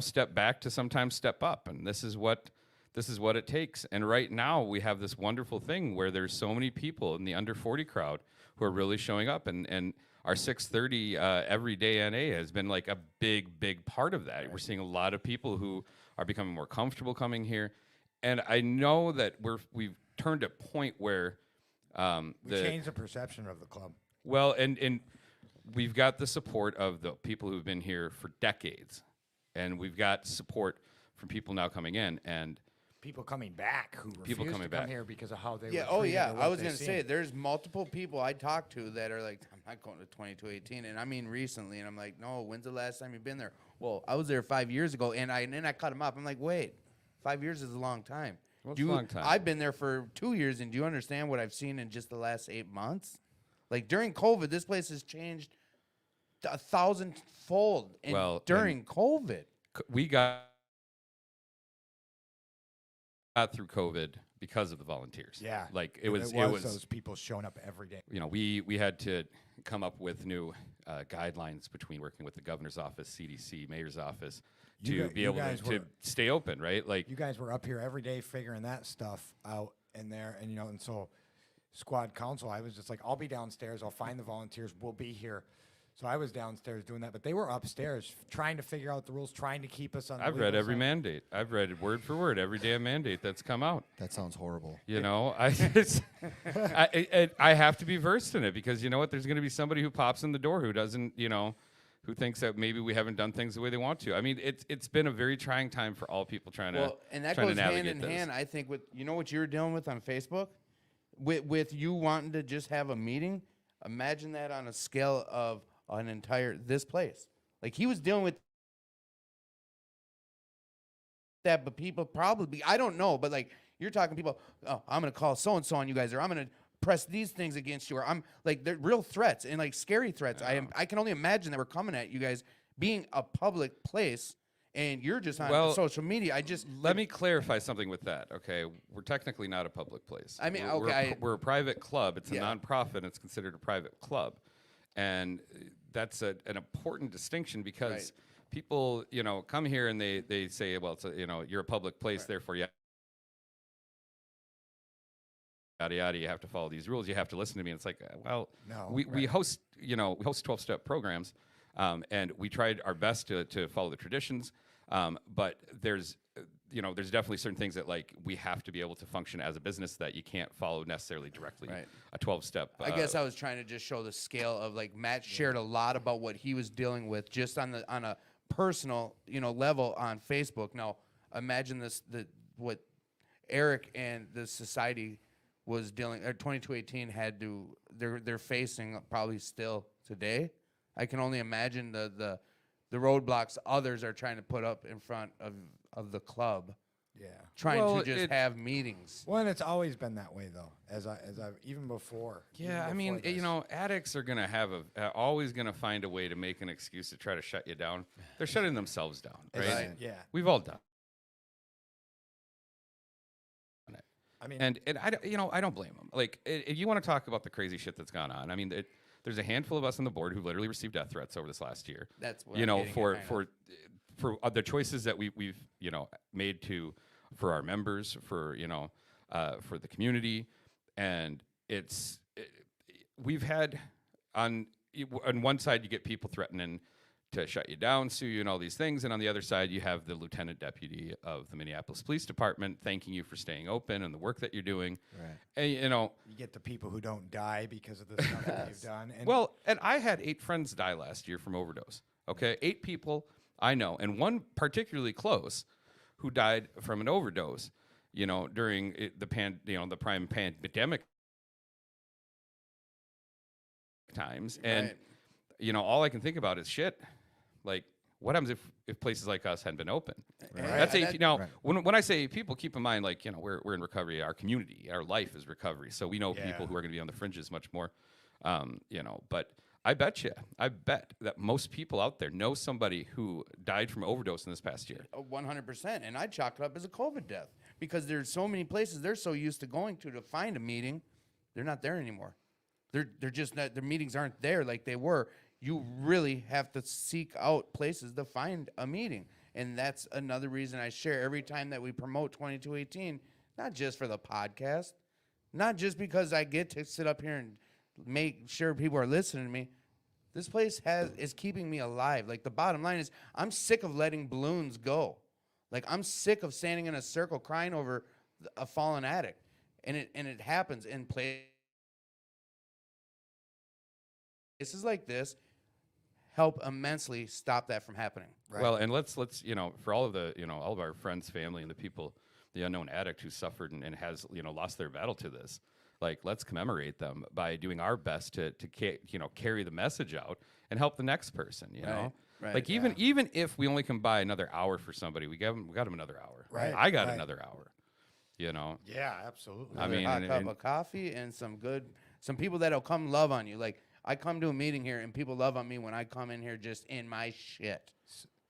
step back to sometimes step up, and this is what it takes. And right now we have this wonderful thing where there's so many people in the under 40 crowd who are really showing up, and our 6:30 every day NA has been like a big part of that. Right. We're seeing a lot of people who are becoming more comfortable coming here, and I know that we've turned a point where we changed the perception of the club. Well, and we've got the support of the people who've been here for decades, and we've got support from people now coming in and people coming back who refuse to come here because of how they were Oh treated yeah, or I what was they gonna seen. say there's multiple people I talked to that are like, I'm not going to 2218, and I mean recently, and I'm like, no, when's the last time you've been there? Well, I was there 5 years ago, and then I cut them up. I'm like, wait, 5 years is a long time. Well, it's a long time. I've been there for 2 years, and do you understand what I've seen in just the last 8 months? Like during COVID, this place has changed 1,000-fold. During COVID, we got through COVID because of the volunteers. Yeah, like it was those people showing up every day. You know, we had to come up with new guidelines between working with the governor's office, CDC, mayor's office to be able to stay open, right? Like you guys were up here every day figuring that stuff out in there, and and so squad council, I was just like, I'll be downstairs, I'll find the volunteers, we'll be here. So I was downstairs doing that, but they were upstairs trying to figure out the rules, trying to keep us on the I've read every mandate. I've read word for word every damn mandate that's come out. That sounds horrible. You know, I have to be versed in it because you know what? There's going to be somebody who pops in the door who doesn't, who thinks that maybe we haven't done things the way they want to. I mean, it's been a very trying time for all people trying to and that trying goes to hand navigate in this. hand. I think with what you're dealing with on Facebook, with you wanting to just have a meeting. Imagine that on a scale of an entire this place. Like he was dealing with that, but people probably I don't know, but like you're talking people. Oh, I'm gonna call so and so on you guys, or I'm gonna press these things against you, or I'm like they're real threats and like scary threats. I can only imagine that we're coming at you guys being a public place. And you're just on social media. Let me clarify something with that. Okay, we're technically not a public place. I mean, we're a private club. It's a nonprofit. It's considered a private club, and that's an important distinction because people, come here and they say, well, it's you're a public place, therefore yada yada. You have to follow these rules. You have to listen to me. And it's like, well, no, we host we host 12-step programs. And we tried our best to follow the traditions, but there's definitely certain things that like we have to be able to function as a business that you can't follow necessarily directly. Right. A 12-step. I guess I was trying to just show the scale of like Matt shared a lot about what he was dealing with just on a personal level on Facebook. Now imagine what Eric and the society was dealing. 2218 had to they're facing probably still today. I can only imagine the roadblocks others are trying to put up in front of the club. Yeah. Trying to just have meetings. Well, and it's always been that way though, as I've even before. Yeah, I mean, addicts are gonna have always gonna find a way to make an excuse to try to shut you down. They're shutting themselves down, right? Yeah. We've all done it. I mean, and I don't blame them. Like, if you want to talk about the crazy shit that's gone on, I mean, there's a handful of us on the board who literally received death threats over this last year. That's what for the choices that we've made for our members, for the community, and we've had on one side you get people threatening to shut you down, sue you, and all these things, and on the other side you have the lieutenant deputy of the Minneapolis Police Department thanking you for staying open and the work that you're doing. Right. And you get the people who don't die because of the stuff that you've done. And I had 8 friends die last year from overdose. Okay, 8 people I know, and one particularly close who died from an overdose. During the prime pandemic times, and all I can think about is shit. Like, what happens if places like us hadn't been open? Right. That's when I say people, keep in mind, like, we're in recovery. Our community, our life is recovery. So we know people who are going to be on the fringes much more. But I bet that most people out there know somebody who died from overdose in this past year. 100%. And I chalk it up as a COVID death because there's so many places they're so used to going to find a meeting, they're not there anymore. They're just not. Their meetings aren't there like they were. You really have to seek out places to find a meeting. And that's another reason I share every time that we promote 2218, not just for the podcast, not just because I get to sit up here and make sure people are listening to me. This place is keeping me alive. Like, the bottom line is, I'm sick of letting balloons go. Like, I'm sick of standing in a circle crying over a fallen addict, and it happens in places like this. Help immensely stop that from happening. Right. Well, and let's for all of the all of our friends, family, and the people, the unknown addict who suffered and has lost their battle to this. Like, let's commemorate them by doing our best to carry the message out and help the next person. You know, Right, like even if we only can buy another hour for somebody, we got them another hour. Right, I got right. another hour. You know. Yeah, absolutely. I mean, hot and- cup and- of coffee and some people that'll come love on you. Like, I come to a meeting here and people love on me when I come in here just in my shit.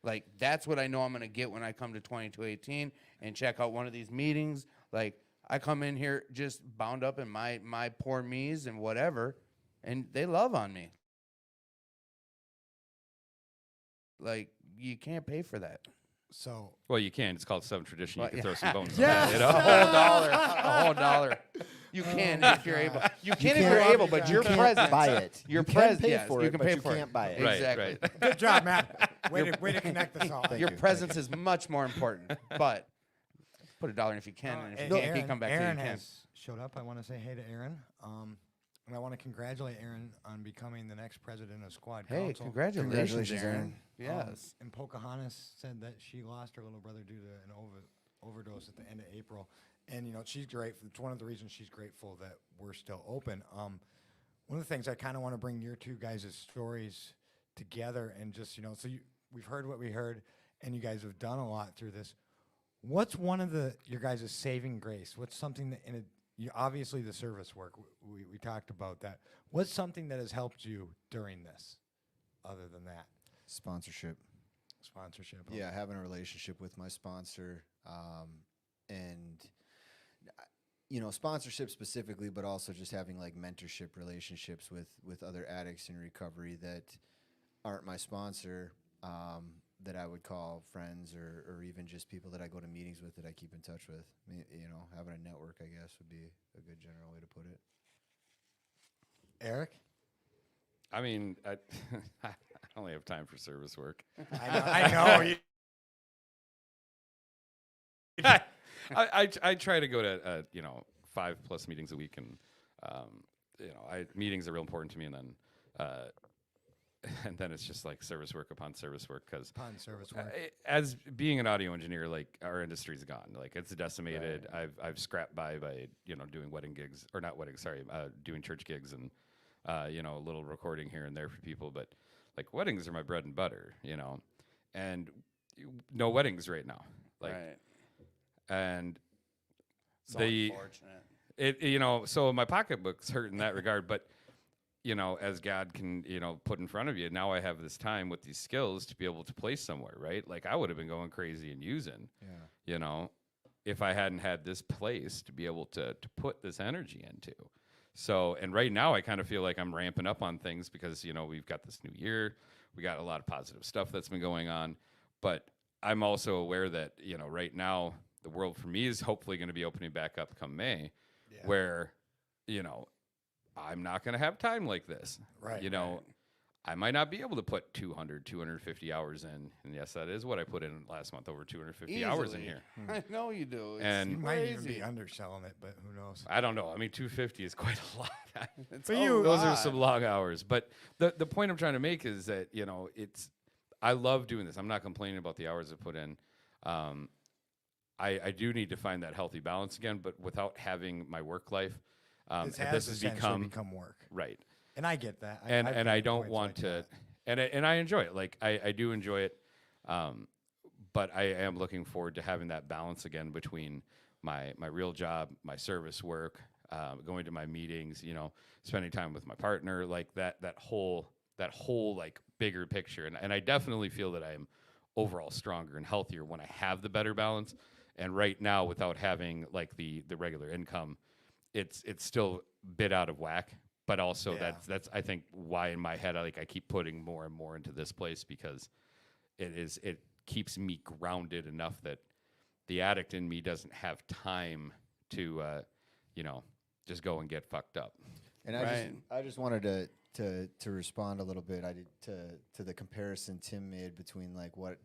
Like, that's what I know I'm gonna get when I come to 2218 and check out one of these meetings. Like, I come in here just bound up in my poor me's and whatever, and they love on me. Like, you can't pay for that. So Well, you can. It's called Southern tradition. You Well, can yeah. throw some bones. Yeah. on that, A whole dollar. A whole dollar. You can if you're able. You can if can't- you're able, but you your can't presence. buy it. Your You can presence. pay Yes, for you it, can but pay you for it. can't buy it. Right, Exactly. right. good job, Matt. Way to connect us all. Thank Your you. presence is much more important. But put $1 in if you can, and if you can't, Aaron, come back Aaron to you. has showed up. I want to say hey to Aaron. And I want to congratulate Aaron on becoming the next president of Squad Hey, Council. congratulations, Aaron. Um, Yes. and Pocahontas said that she lost her little brother due to an overdose at the end of April. And, she's grateful. It's one of the reasons she's grateful that we're still open. One of the things I kind of want to bring your two guys' stories together and just, we've heard what we heard, and you guys have done a lot through this. What's one of your guys' saving grace? What's something that, obviously the service work, we talked about that. What's something that has helped you during this, other than that? Sponsorship. Sponsorship. Yeah, having a relationship with my sponsor, and sponsorship specifically, but also just having like mentorship relationships with other addicts in recovery that aren't my sponsor, that I would call friends or even just people that I go to meetings with that I keep in touch with. Having a network, I guess, would be a good general way to put it. Eric? I mean, I only have time for service work. I know. I try to go to 5+ meetings a week, and meetings are real important to me, and then it's just like service work upon service work, because Upon service work. as being an audio engineer, like, our industry's gone, like, it's decimated. I've scrapped by doing wedding gigs, or not weddings, sorry, doing church gigs, and a little recording here and there for people, but like, weddings are my bread and butter, and no weddings right now, like. Right. And So unfortunate. so my pocketbook's hurt in that regard, but as God can put in front of you, now I have this time with these skills to be able to play somewhere, right? Like, I would have been going crazy and using, if I hadn't had this place to be able to put this energy into. So, and right now I kind of feel like I'm ramping up on things because we've got this new year, we got a lot of positive stuff that's been going on, but I'm also aware that right now the world for me is hopefully going to be opening back up come May, where, I'm not going to have time like this. Right. I might not be able to put 250 hours in. And yes, that is what I put in last month, over 250 hours in Easily. here. I know you do. It's And- You might even be crazy. underselling it, but who knows? I don't know. I mean, 250 is quite a lot. It's For a you, Those are lot. some long hours. But the point I'm trying to make is that, I love doing this. I'm not complaining about the hours I put in. I do need to find that healthy balance again, but without having my work life, This and has this has essentially become work. right. And I get that. And I've and got I don't points want like to, that. and I enjoy it. Like, I do enjoy it, but I am looking forward to having that balance again between my real job, my service work, going to my meetings, spending time with my partner, like that whole like bigger picture. And I definitely feel that I am overall stronger and healthier when I have the better balance. And right now, without having like the regular income, it's still a bit out of whack. But also Yeah. that's I think why in my head I keep putting more and more into this place, because it keeps me grounded enough that the addict in me doesn't have time to just go and get fucked up. And Right. I just wanted to to respond a little bit, I did to the comparison Tim made between like what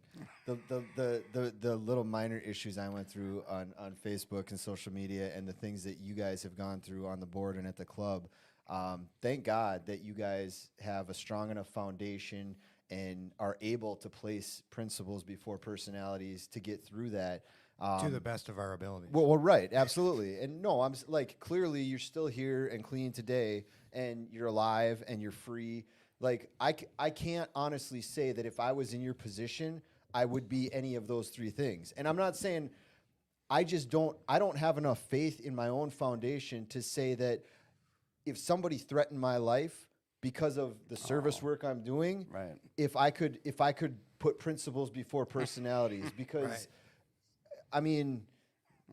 the little minor issues I went through on Facebook and social media and the things that you guys have gone through on the board and at the club. Thank God that you guys have a strong enough foundation and are able to place principles before personalities to get through that. To the best of our abilities. Well, right, absolutely. And no, like, clearly you're still here and clean today, and you're alive and you're free. Like, I can't honestly say that if I was in your position, I would be any of those three things. And I'm not saying I don't have enough faith in my own foundation to say that if somebody threatened my life because of the service work I'm doing, Right. if I could put principles before personalities, because Right. I mean,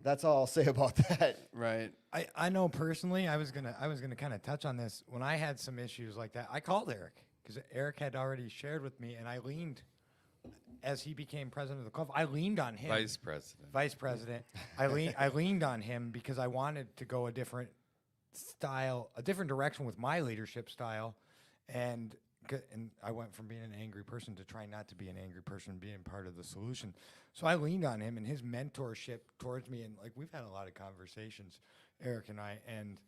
that's all I'll say about that. Right. I know personally, I was gonna kind of touch on this. When I had some issues like that, I called Eric because Eric had already shared with me, and I leaned, as he became president of the club, I leaned on him. Vice president. Vice president. I leaned on him because I wanted to go a different style, a different direction with my leadership style, and I went from being an angry person to trying not to be an angry person, being part of the solution. So I leaned on him and his mentorship towards me, and like we've had a lot of conversations, Eric and I, and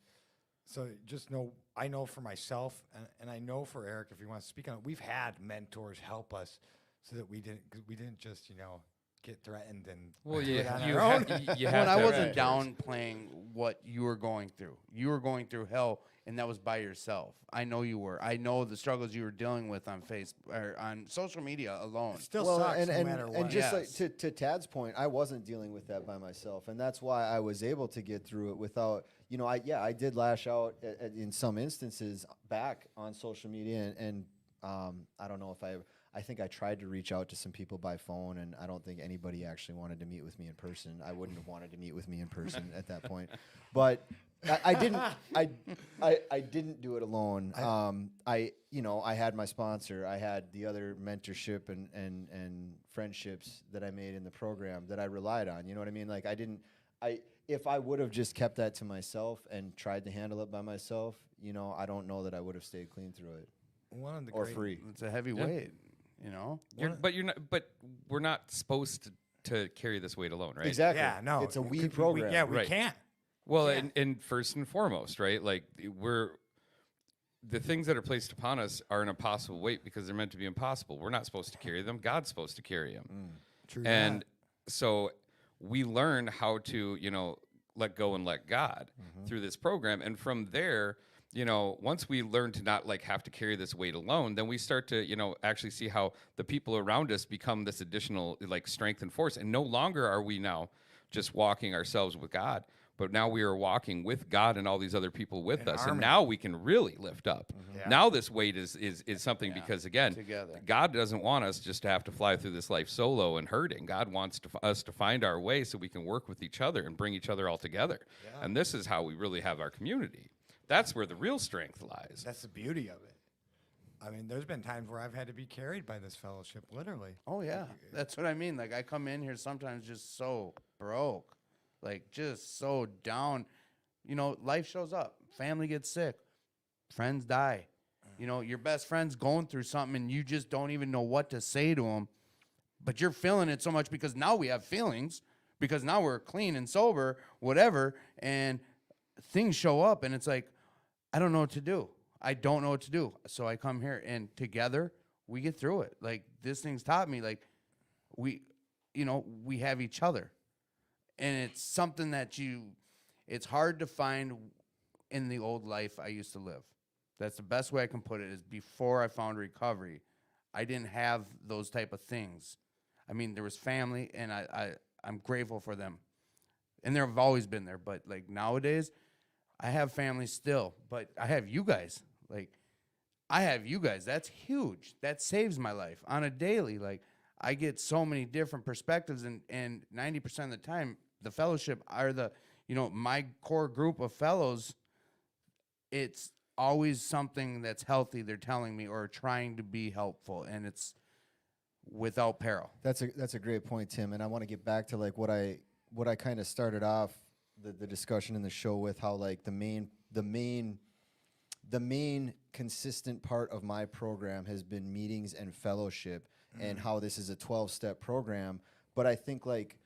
so just know I know for myself, and I know for Eric if he wants to speak on it, we've had mentors help us so that we didn't just get threatened and Well, do it yeah, on you, our own. you Well, have and to I have wasn't mentors. downplaying what you were going through. You were going through hell, and that was by yourself. I know you were. I know the struggles you were dealing with on Facebook or on social media alone. It still sucks no matter what. And just Yes. like to Tad's point, I wasn't dealing with that by myself, and that's why I was able to get through it without, I did lash out in some instances back on social media, and I don't know if I think I tried to reach out to some people by phone, and I don't think anybody actually wanted to meet with me in person. I wouldn't have wanted to meet with me in person at that point, but I didn't. I didn't do it alone. I had my sponsor. I had the other mentorship and friendships that I made in the program that I relied on. You know what I mean? Like if I would have just kept that to myself and tried to handle it by myself, I don't know that I would have stayed clean through it One of the or great- free. It's a heavy weight, But we're not supposed to carry this weight alone, right? Exactly. Yeah, no, It's a it we could be- program. yeah, we Right. can't. Well, Yeah. and first and foremost, right? Like the things that are placed upon us are an impossible weight because they're meant to be impossible. We're not supposed to carry them. God's supposed to carry them. True And that. so we learn how to, let go and let God through this program. And from there, once we learn to not have to carry this weight alone, then we start to, actually see how the people around us become this additional strength and force. And no longer are we now just walking ourselves with God, but now we are walking with God and all these other people with In us. And harmony. now we can really lift up. Yeah. Now this weight is something because, again, together. God doesn't want us just to have to fly through this life solo and hurting. God wants us to find our way so we can work with each other and bring each other all together. Yeah. And this is how we really have our community. That's where the real strength lies. That's the beauty of it. I mean, there's been times where I've had to be carried by this fellowship, literally. Oh yeah, that's what I mean. Like I come in here sometimes just so broke, just so down. Life shows up. Family gets sick. Friends die. Your best friend's going through something and you just don't even know what to say to them. But you're feeling it so much because now we have feelings, because now we're clean and sober, whatever, and things show up and it's like, I don't know what to do. I don't know what to do. So I come here and together we get through it. This thing's taught me, we have each other. And it's something that it's hard to find in the old life I used to live. That's the best way I can put it, is before I found recovery, I didn't have those type of things. I mean, there was family, and I'm grateful for them. And they've always been there. But, nowadays, I have family still. But I have you guys. I have you guys. That's huge. That saves my life on a daily. I get so many different perspectives, and 90% of the time, the fellowship are my core group of fellows. It's always something that's healthy they're telling me or trying to be helpful, and it's without peril. That's a great point, Tim. And I want to get back to what I kind of started off the discussion in the show with, how the main the main consistent part of my program has been meetings and fellowship, and how this is a 12-step program. But I think like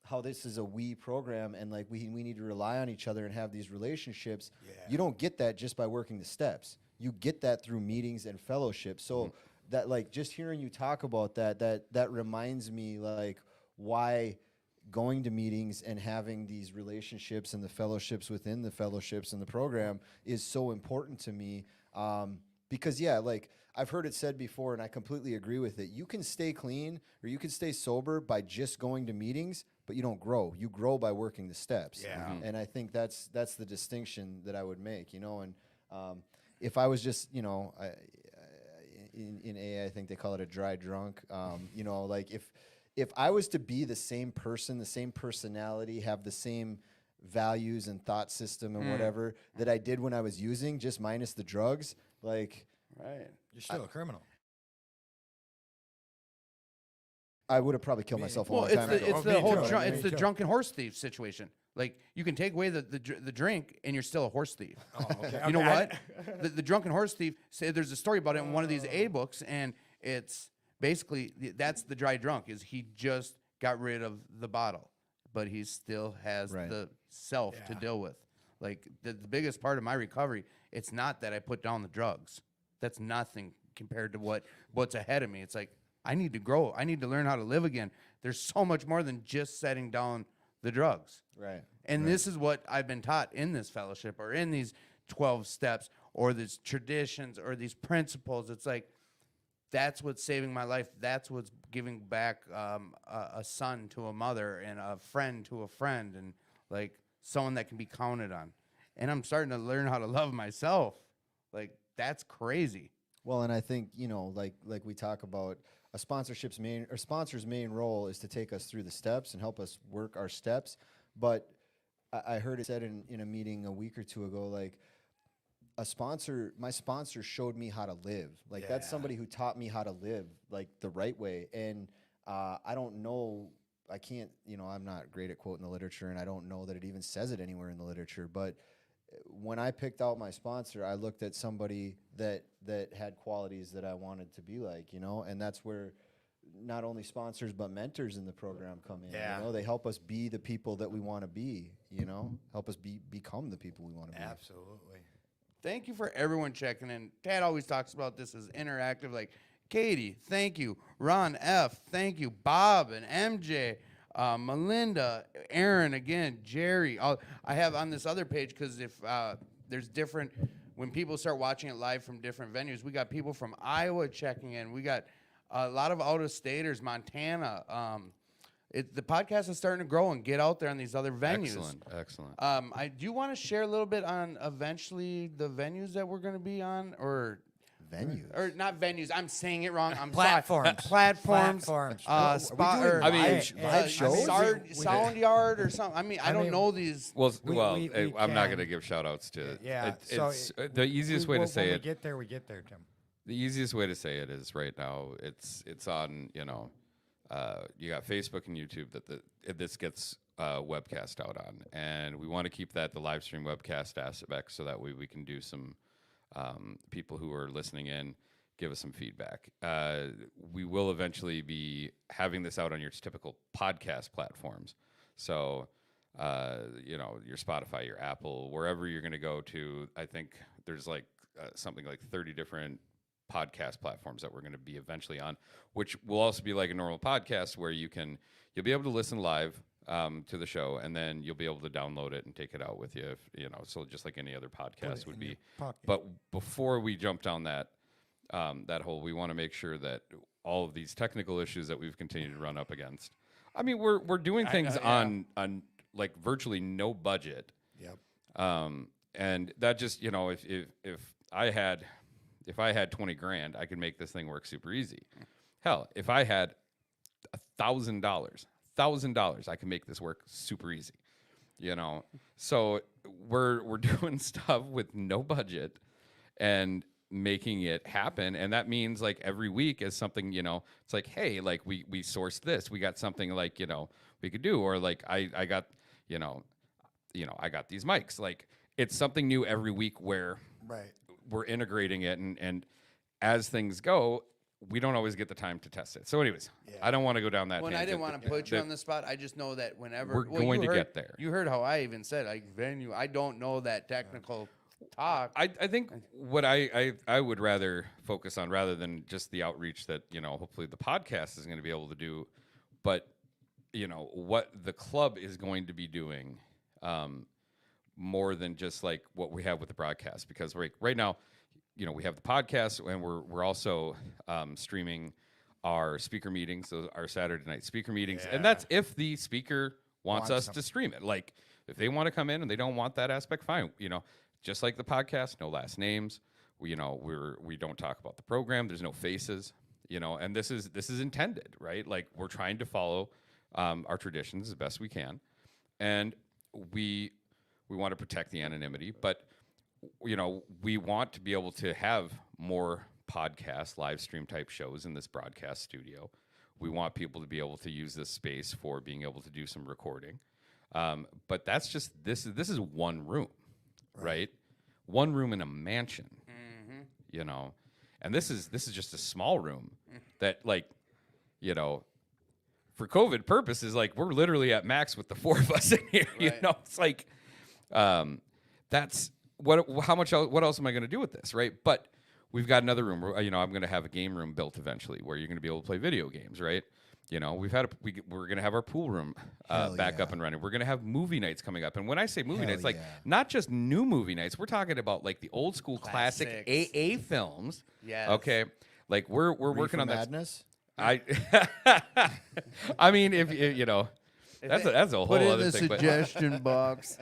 how this is a we program, and like we need to rely on each other and have these relationships. You don't get that just by working the steps. You get that through meetings and fellowship. So that, like, just hearing you talk about that reminds me like why going to meetings and having these relationships and the fellowships within the fellowships and the program is so important to me. Because like I've heard it said before, and I completely agree with it. You can stay clean or you can stay sober by just going to meetings, but you don't grow. You grow by working the steps. Yeah. And I think that's the distinction that I would make, And if I was just, in AA, I think they call it a dry drunk. Like if I was to be the same person, the same personality, have the same values and thought system and whatever that I did when I was using, just minus the drugs, like Right. You're still a criminal. I would have probably killed myself a Well, long it's time the, ago. it's Oh, the me whole too. dr- Me it's the too. drunken horse thief situation. Like you can take away the drink and you're still a horse thief. Oh, okay. You know Okay, what? The drunken horse thief. There's a story about it in one of these A books, and it's basically that's the dry drunk. Is he just got rid of the bottle, but he still has Right. the self to Yeah. deal with. Like the biggest part of my recovery, it's not that I put down the drugs. That's nothing compared to what's ahead of me. It's like I need to grow. I need to learn how to live again. There's so much more than just setting down the drugs. Right. And this is what I've been taught in this fellowship or in these 12 steps or these traditions or these principles. It's like, that's what's saving my life. That's what's giving back a son to a mother and a friend to a friend and like someone that can be counted on. And I'm starting to learn how to love myself. Like, that's crazy. Well, and I think, like we talk about a sponsor's main role is to take us through the steps and help us work our steps. But I heard it said in a meeting a week or two ago, like my sponsor showed me how to live. Like that's Yeah. somebody who taught me how to live like the right way. And I don't know, I can't, I'm not great at quoting the literature, and I don't know that it even says it anywhere in the literature, but when I picked out my sponsor, I looked at somebody that had qualities that I wanted to be like, and that's where not only sponsors but mentors in the program come in. Yeah. They help us be the people that we want to be, help us become the people we want to be. Absolutely. Thank you for everyone checking in. Tad always talks about this as interactive. Like, Katie, thank you. Ron F., thank you. Bob and MJ, Melinda, Aaron again, Jerry. I have on this other page because if there's different, when people start watching it live from different venues, we got people from Iowa checking in. We got a lot of out-of-staters, Montana. The podcast is starting to grow and get out there on these other venues. Excellent. I do want to share a little bit on eventually the venues that we're going to be on, or not venues. I'm saying it wrong. I'm Platforms. sorry. Platforms. Platforms. Spot. doing or, live shows? Sound yard or something. I don't know these. Well, we I'm not can- going to give shout outs to Yeah. It's the easiest way to say when it. we get there, Tim. The easiest way to say it is right now. It's on. You got Facebook and YouTube that this gets webcast out on, and we want to keep that the live stream webcast aspect so that way we can do some people who are listening in give us some feedback. We will eventually be having this out on your typical podcast platforms, so your Spotify, your Apple, wherever you're going to go to. I think there's like something like 30 different podcast platforms that we're going to be eventually on, which will also be like a normal podcast where you'll be able to listen live to the show, and then you'll be able to download it and take it out with you, so just like any other podcast would be. But before we jump down that hole, we want to make sure that all of these technical issues that we've continued to run up against. I mean, we're doing things on like virtually no budget. Yep. And that just, if I had 20 grand, I could make this thing work super easy. Hell, if I had $1,000, I can make this work super easy. So we're doing stuff with no budget and making it happen, and that means like every week is something. It's like, hey, like we sourced this, we got something like we could do, or like I got I got these mics. Like it's something new every week where Right. we're integrating it, and as things go, we don't always get the time to test it. So, anyways, I don't want to go down that. Well, I didn't want to put you on the spot. I just know that whenever we're going to get there. You heard how I even said like venue. I don't know that technical talk. I think what I would rather focus on, rather than just the outreach that, hopefully the podcast is going to be able to do, but what the club is going to be doing, more than just like what we have with the broadcast, because right now, we have the podcast, and we're also streaming our speaker meetings, so our Saturday night speaker meetings, and that's if the speaker wants us to stream it. Like, if they want to come in and they don't want that aspect, fine. Just like the podcast, no last names. We don't talk about the program. There's no faces. And this is intended, right? Like, we're trying to follow our traditions as best we can, and we want to protect the anonymity, but we want to be able to have more podcast live stream type shows in this broadcast studio. We want people to be able to use this space for being able to do some recording. But that's just this is one room, right? One room in a mansion, and this is just a small room that, like, for COVID purposes, like, we're literally at max with the four of us in here. Right. It's like, that's what else am I going to do with this, right? But we've got another room where, I'm going to have a game room built eventually where you're going to be able to play video games, right? We're going to have our pool room back up and running. We're going to have movie nights coming up. And when I say movie nights, like, not just new movie nights, we're talking about like the old school classic AA films. Yes. Okay. Like, we're working on that. Madness? I mean, if that's a whole Put in other the thing. suggestion box.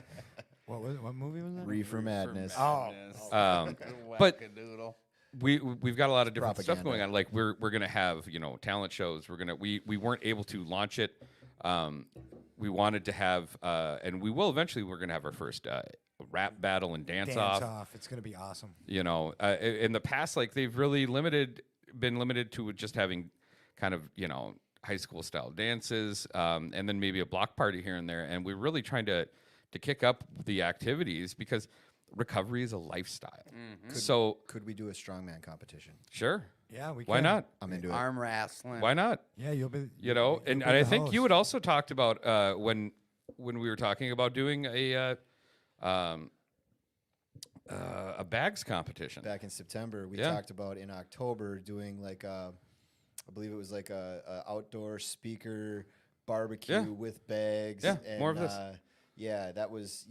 What movie was that? Reefer Madness. Oh. But Wackadoodle. we've got a lot of different stuff Propaganda. going on. Like, we're gonna have talent shows. We weren't able to launch it. We wanted to have and we will eventually. We're gonna have our first rap battle and dance off. It's gonna be awesome. In the past, like, they've really been limited to just having kind of high school style dances, and then maybe a block party here and there. And we're really trying to kick up the activities because recovery is a lifestyle. So Could we do a strongman competition? sure. Yeah, we. Why can. not? I'm into it. Arm wrestling. Why not? Yeah, you'll be. And you'll be I the think you host. had also talked about when we were talking about doing a bags competition. Back in September, we Yeah. talked about in October doing like I believe it was like a outdoor speaker barbecue Yeah. with bags. Yeah, and, more of this. Yeah, that was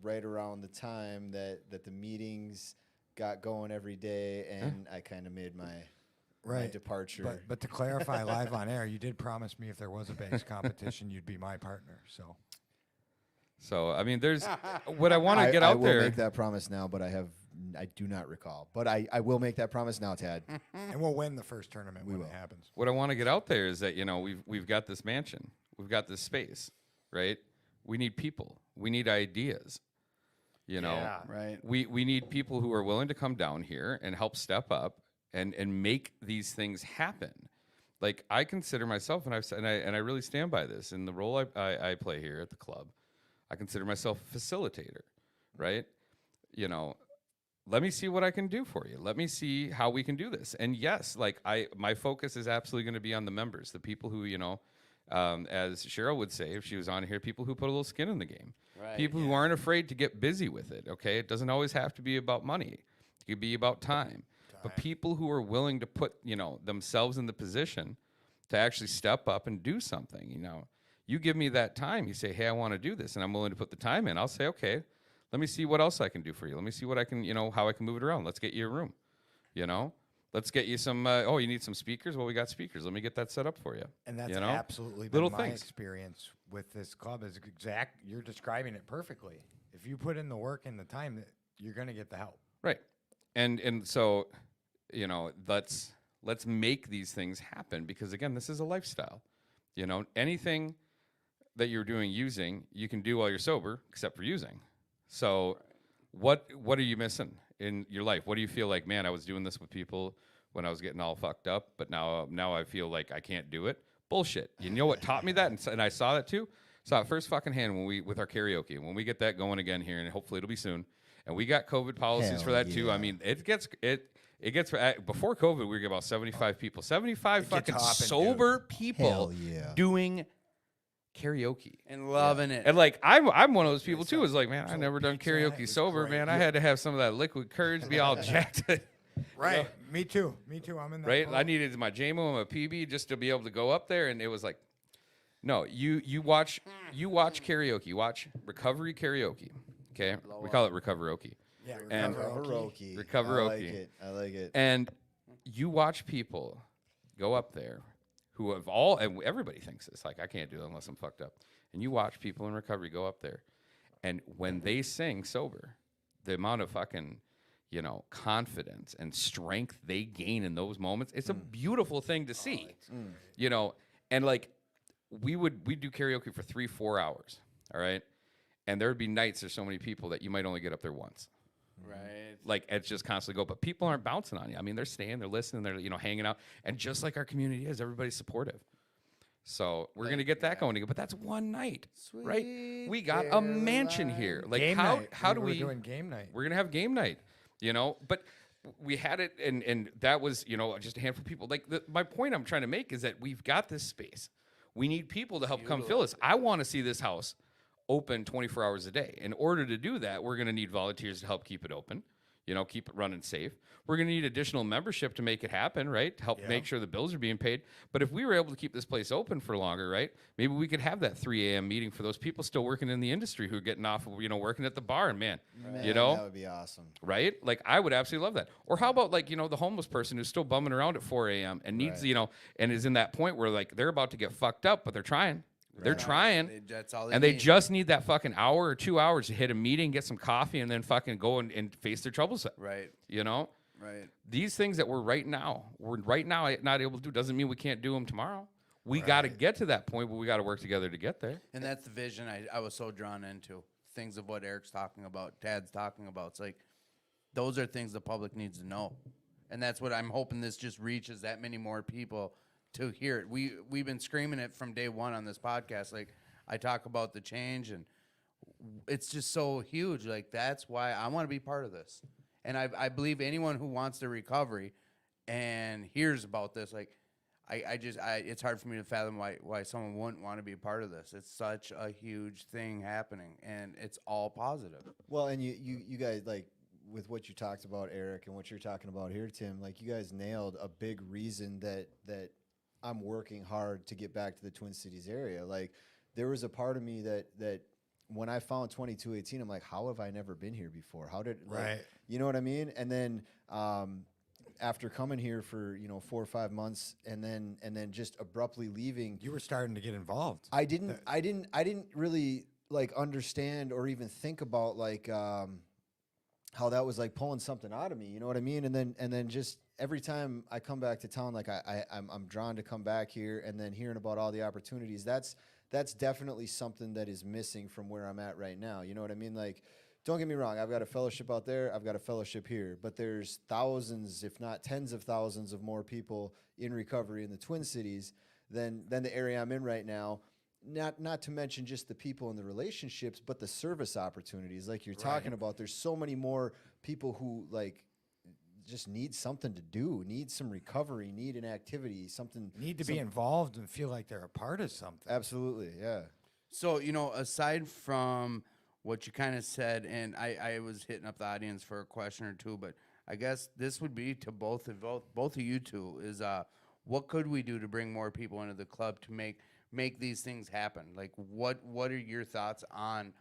right around the time that the meetings got going every day, and I kind of made my departure. But to clarify live on air, you did promise me if there was a bags competition, you'd be my partner. So I mean, there's what I want to get out I will there. make that promise now, but I do not recall. But I will make that promise now, Tad. and we'll win the first tournament when will. it happens. What I want to get out there is that we've got this mansion, we've got this space, right? We need people, we need ideas, Yeah. Right. We need people who are willing to come down here and help step up and make these things happen. Like, I consider myself, and I really stand by this in the role I play here at the club. I consider myself a facilitator, right? Let me see what I can do for you. Let me see how we can do this. And yes, like, my focus is absolutely going to be on the members, the people who, as Cheryl would say if she was on here, people who put a little skin in the game. Right. People who aren't afraid to get busy with it, okay? It doesn't always have to be about money. It could be about time. But people who are willing to put, themselves in the position to actually step up and do something, You give me that time. You say, hey, I want to do this, and I'm willing to put the time in. I'll say, okay, let me see what else I can do for you. Let me see what I can, how I can move it around. Let's get you a room, Let's get you some, you need some speakers? Well, we got speakers. Let me get that set up for you. And that's You know? absolutely Little been my things. experience with this club. Is exact. You're describing it perfectly. If you put in the work and the time, you're going to get the help. Right. And so, let's make these things happen because, again, this is a lifestyle. Anything that you're doing using, you can do while you're sober, except for using. So what are you missing in your life? What do you feel like, man, I was doing this with people when I was getting all fucked up, but now I feel like I can't do it? Bullshit. You know what taught me that? And I saw that too? Saw it first fucking hand with our karaoke. When we get that going again here, and hopefully it'll be soon, and we got COVID policies Hell for that too. I yeah. mean, it gets before COVID, we were about 75 people, 75 fucking hopping, sober people Hell yeah. doing karaoke. And loving it. And like I'm one of those people too. Is like, man, I never done pizza, karaoke it was sober, great. man. I had to have some of that liquid courage, be all jacked. Right. Me too. I'm in that. Right? boat. I needed my JMO and my PB just to be able to go up there, and it was like, no, you watch karaoke, watch recovery karaoke. Okay, we call it recoveroke. Yeah. And- Recoveroke. Recoveroke. I like it. And you watch people go up there who have all, and everybody thinks this, like, I can't do it unless I'm fucked up. And you watch people in recovery go up there, and when they sing sober, the amount of fucking, confidence and strength they gain in those moments, it's a beautiful thing to see. And like, we'd do karaoke for 3-4 hours, all right? And there would be nights there's so many people that you might only get up there once. Right. Like, it's just constantly go, but people aren't bouncing on you. I mean, they're staying, they're listening, they're hanging out, and just like our community is, everybody's supportive. So we're gonna get that going again, but that's one night, right? We got a mansion here. Like, game how night. how do We're we? doing game night. We're gonna have game night, but we had it, and that was just a handful of people. Like, my point I'm trying to make is that we've got this space. We need people to help come fill us. I want to see this house open 24 hours a day. In order to do that, we're going to need volunteers to help keep it open, keep it running safe. We're going to need additional membership to make it happen, right? To help make sure the bills are being paid. But if we were able to keep this place open for longer, right, maybe we could have that 3 a.m. meeting for those people still working in the industry who are getting off of, working at the bar. And man, that would be awesome. right? Like, I would absolutely love that. Or how about, like, the homeless person who's still bumming around at 4 a.m. and needs, and is in that point where, like, they're about to get fucked up, but they're trying. They're trying. That's all they And need. they just need that fucking hour or 2 hours to hit a meeting, get some coffee, and then fucking go and face their troubles. Right. Right. These things that we're right now not able to do doesn't mean we can't do them tomorrow. We got to get to that point, but we got to work together to get there. And that's the vision I was so drawn into. Things of what Eric's talking about, Tad's talking about. It's like, those are things the public needs to know. And that's what I'm hoping this just reaches that many more people to hear it. We've been screaming it from day one on this podcast. Like, I talk about the change, and it's just so huge. Like, that's why I want to be part of this. And I believe anyone who wants the recovery and hears about this, like, it's hard for me to fathom why someone wouldn't want to be a part of this. It's such a huge thing happening, and it's all positive. Well, and you guys, like, with what you talked about, Eric, and what you're talking about here, Tim, like, you guys nailed a big reason that I'm working hard to get back to the Twin Cities area. Like, there was a part of me that when I found 2218, I'm like, how have I never been here before? How did, like, Right. You know what I mean? And then after coming here for 4 or 5 months, and then just abruptly leaving, You were starting to get involved. I didn't really, like, understand or even think about, like, how that was, like, pulling something out of me. You know what I mean? And then just every time I come back to town, like, I'm drawn to come back here, and then hearing about all the opportunities. That's definitely something that is missing from where I'm at right now. You know what I mean? Like, don't get me wrong, I've got a fellowship out there, I've got a fellowship here, but there's thousands, if not tens of thousands of more people in recovery in the Twin Cities than the area I'm in right now. Not to mention just the people and the relationships, but the service opportunities like you're talking about. There's so many more people who, like, just need something to do, need some recovery, need an activity, something. Need to be involved and feel like they're a part of something. Absolutely, yeah. So, aside from what you kind of said, and I was hitting up the audience for a question or two, but I guess this would be to both of you two is what could we do to bring more people into the club to make these things happen? Like, what are your thoughts on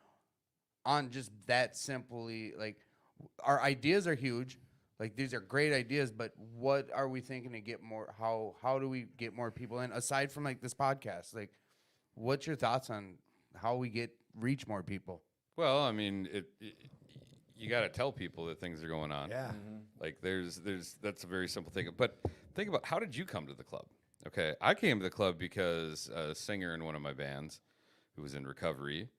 just that simply? Like, our ideas are huge. Like, these are great ideas, but what are we thinking to get more? How do we get more people in aside from, like, this podcast? Like, what's your thoughts on how we reach more people? Well, I mean, you got to tell people that things are going on. Yeah. Like, that's a very simple thing. But think about, how did you come to the club? Okay, I came to the club because a singer in one of my bands who was in recovery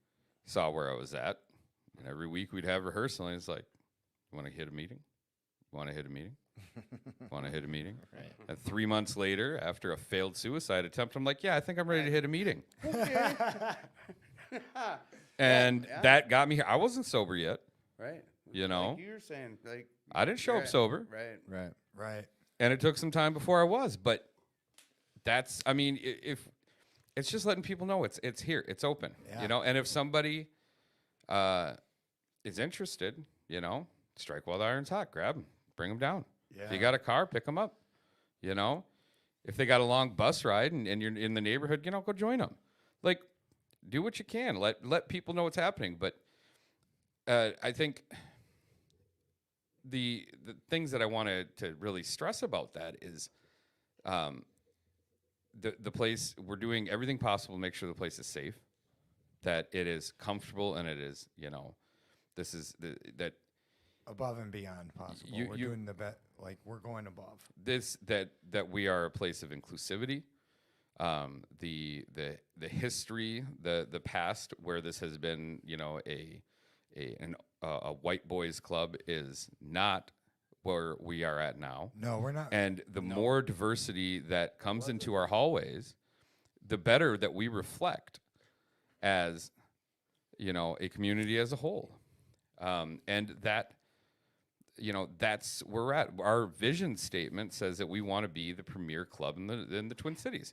saw where I was at. And every week we'd have rehearsal, and it's like, you want to hit a meeting? Want to hit a meeting? Want to hit a meeting? Right. And 3 months later, after a failed suicide attempt, I'm like, yeah, I think I'm ready to hit a meeting. And that got me here. I wasn't sober yet. Right. you know. Like you were saying, like I didn't show up right, sober, Right. Right. Right. and it took some time before I was. But that's, I mean, if it's just letting people know it's here, it's open, Yeah. you know. And if somebody is interested, you know, strike while the iron's hot, grab them, bring them down. If you Yeah. got a car, pick them up, you know. If they got a long bus ride and you're in the neighborhood, you know, go join them. Like, do what you can. Let people know what's happening. But I think the things that I wanted to really stress about that is the place, we're doing everything possible to make sure the place is safe, that it is comfortable, and it is, you know, this is that Above and beyond possible. You- We're you- doing the bet. Like we're going above. this that we are a place of inclusivity. The history, the past where this has been, you know, a white boys club is not where we are at now. No, we're not. And the more diversity that comes into our hallways, the better that we reflect as, you know, a community as a whole. And that, you know, that's where we're at. Our vision statement says that we want to be the premier club in the Twin Cities.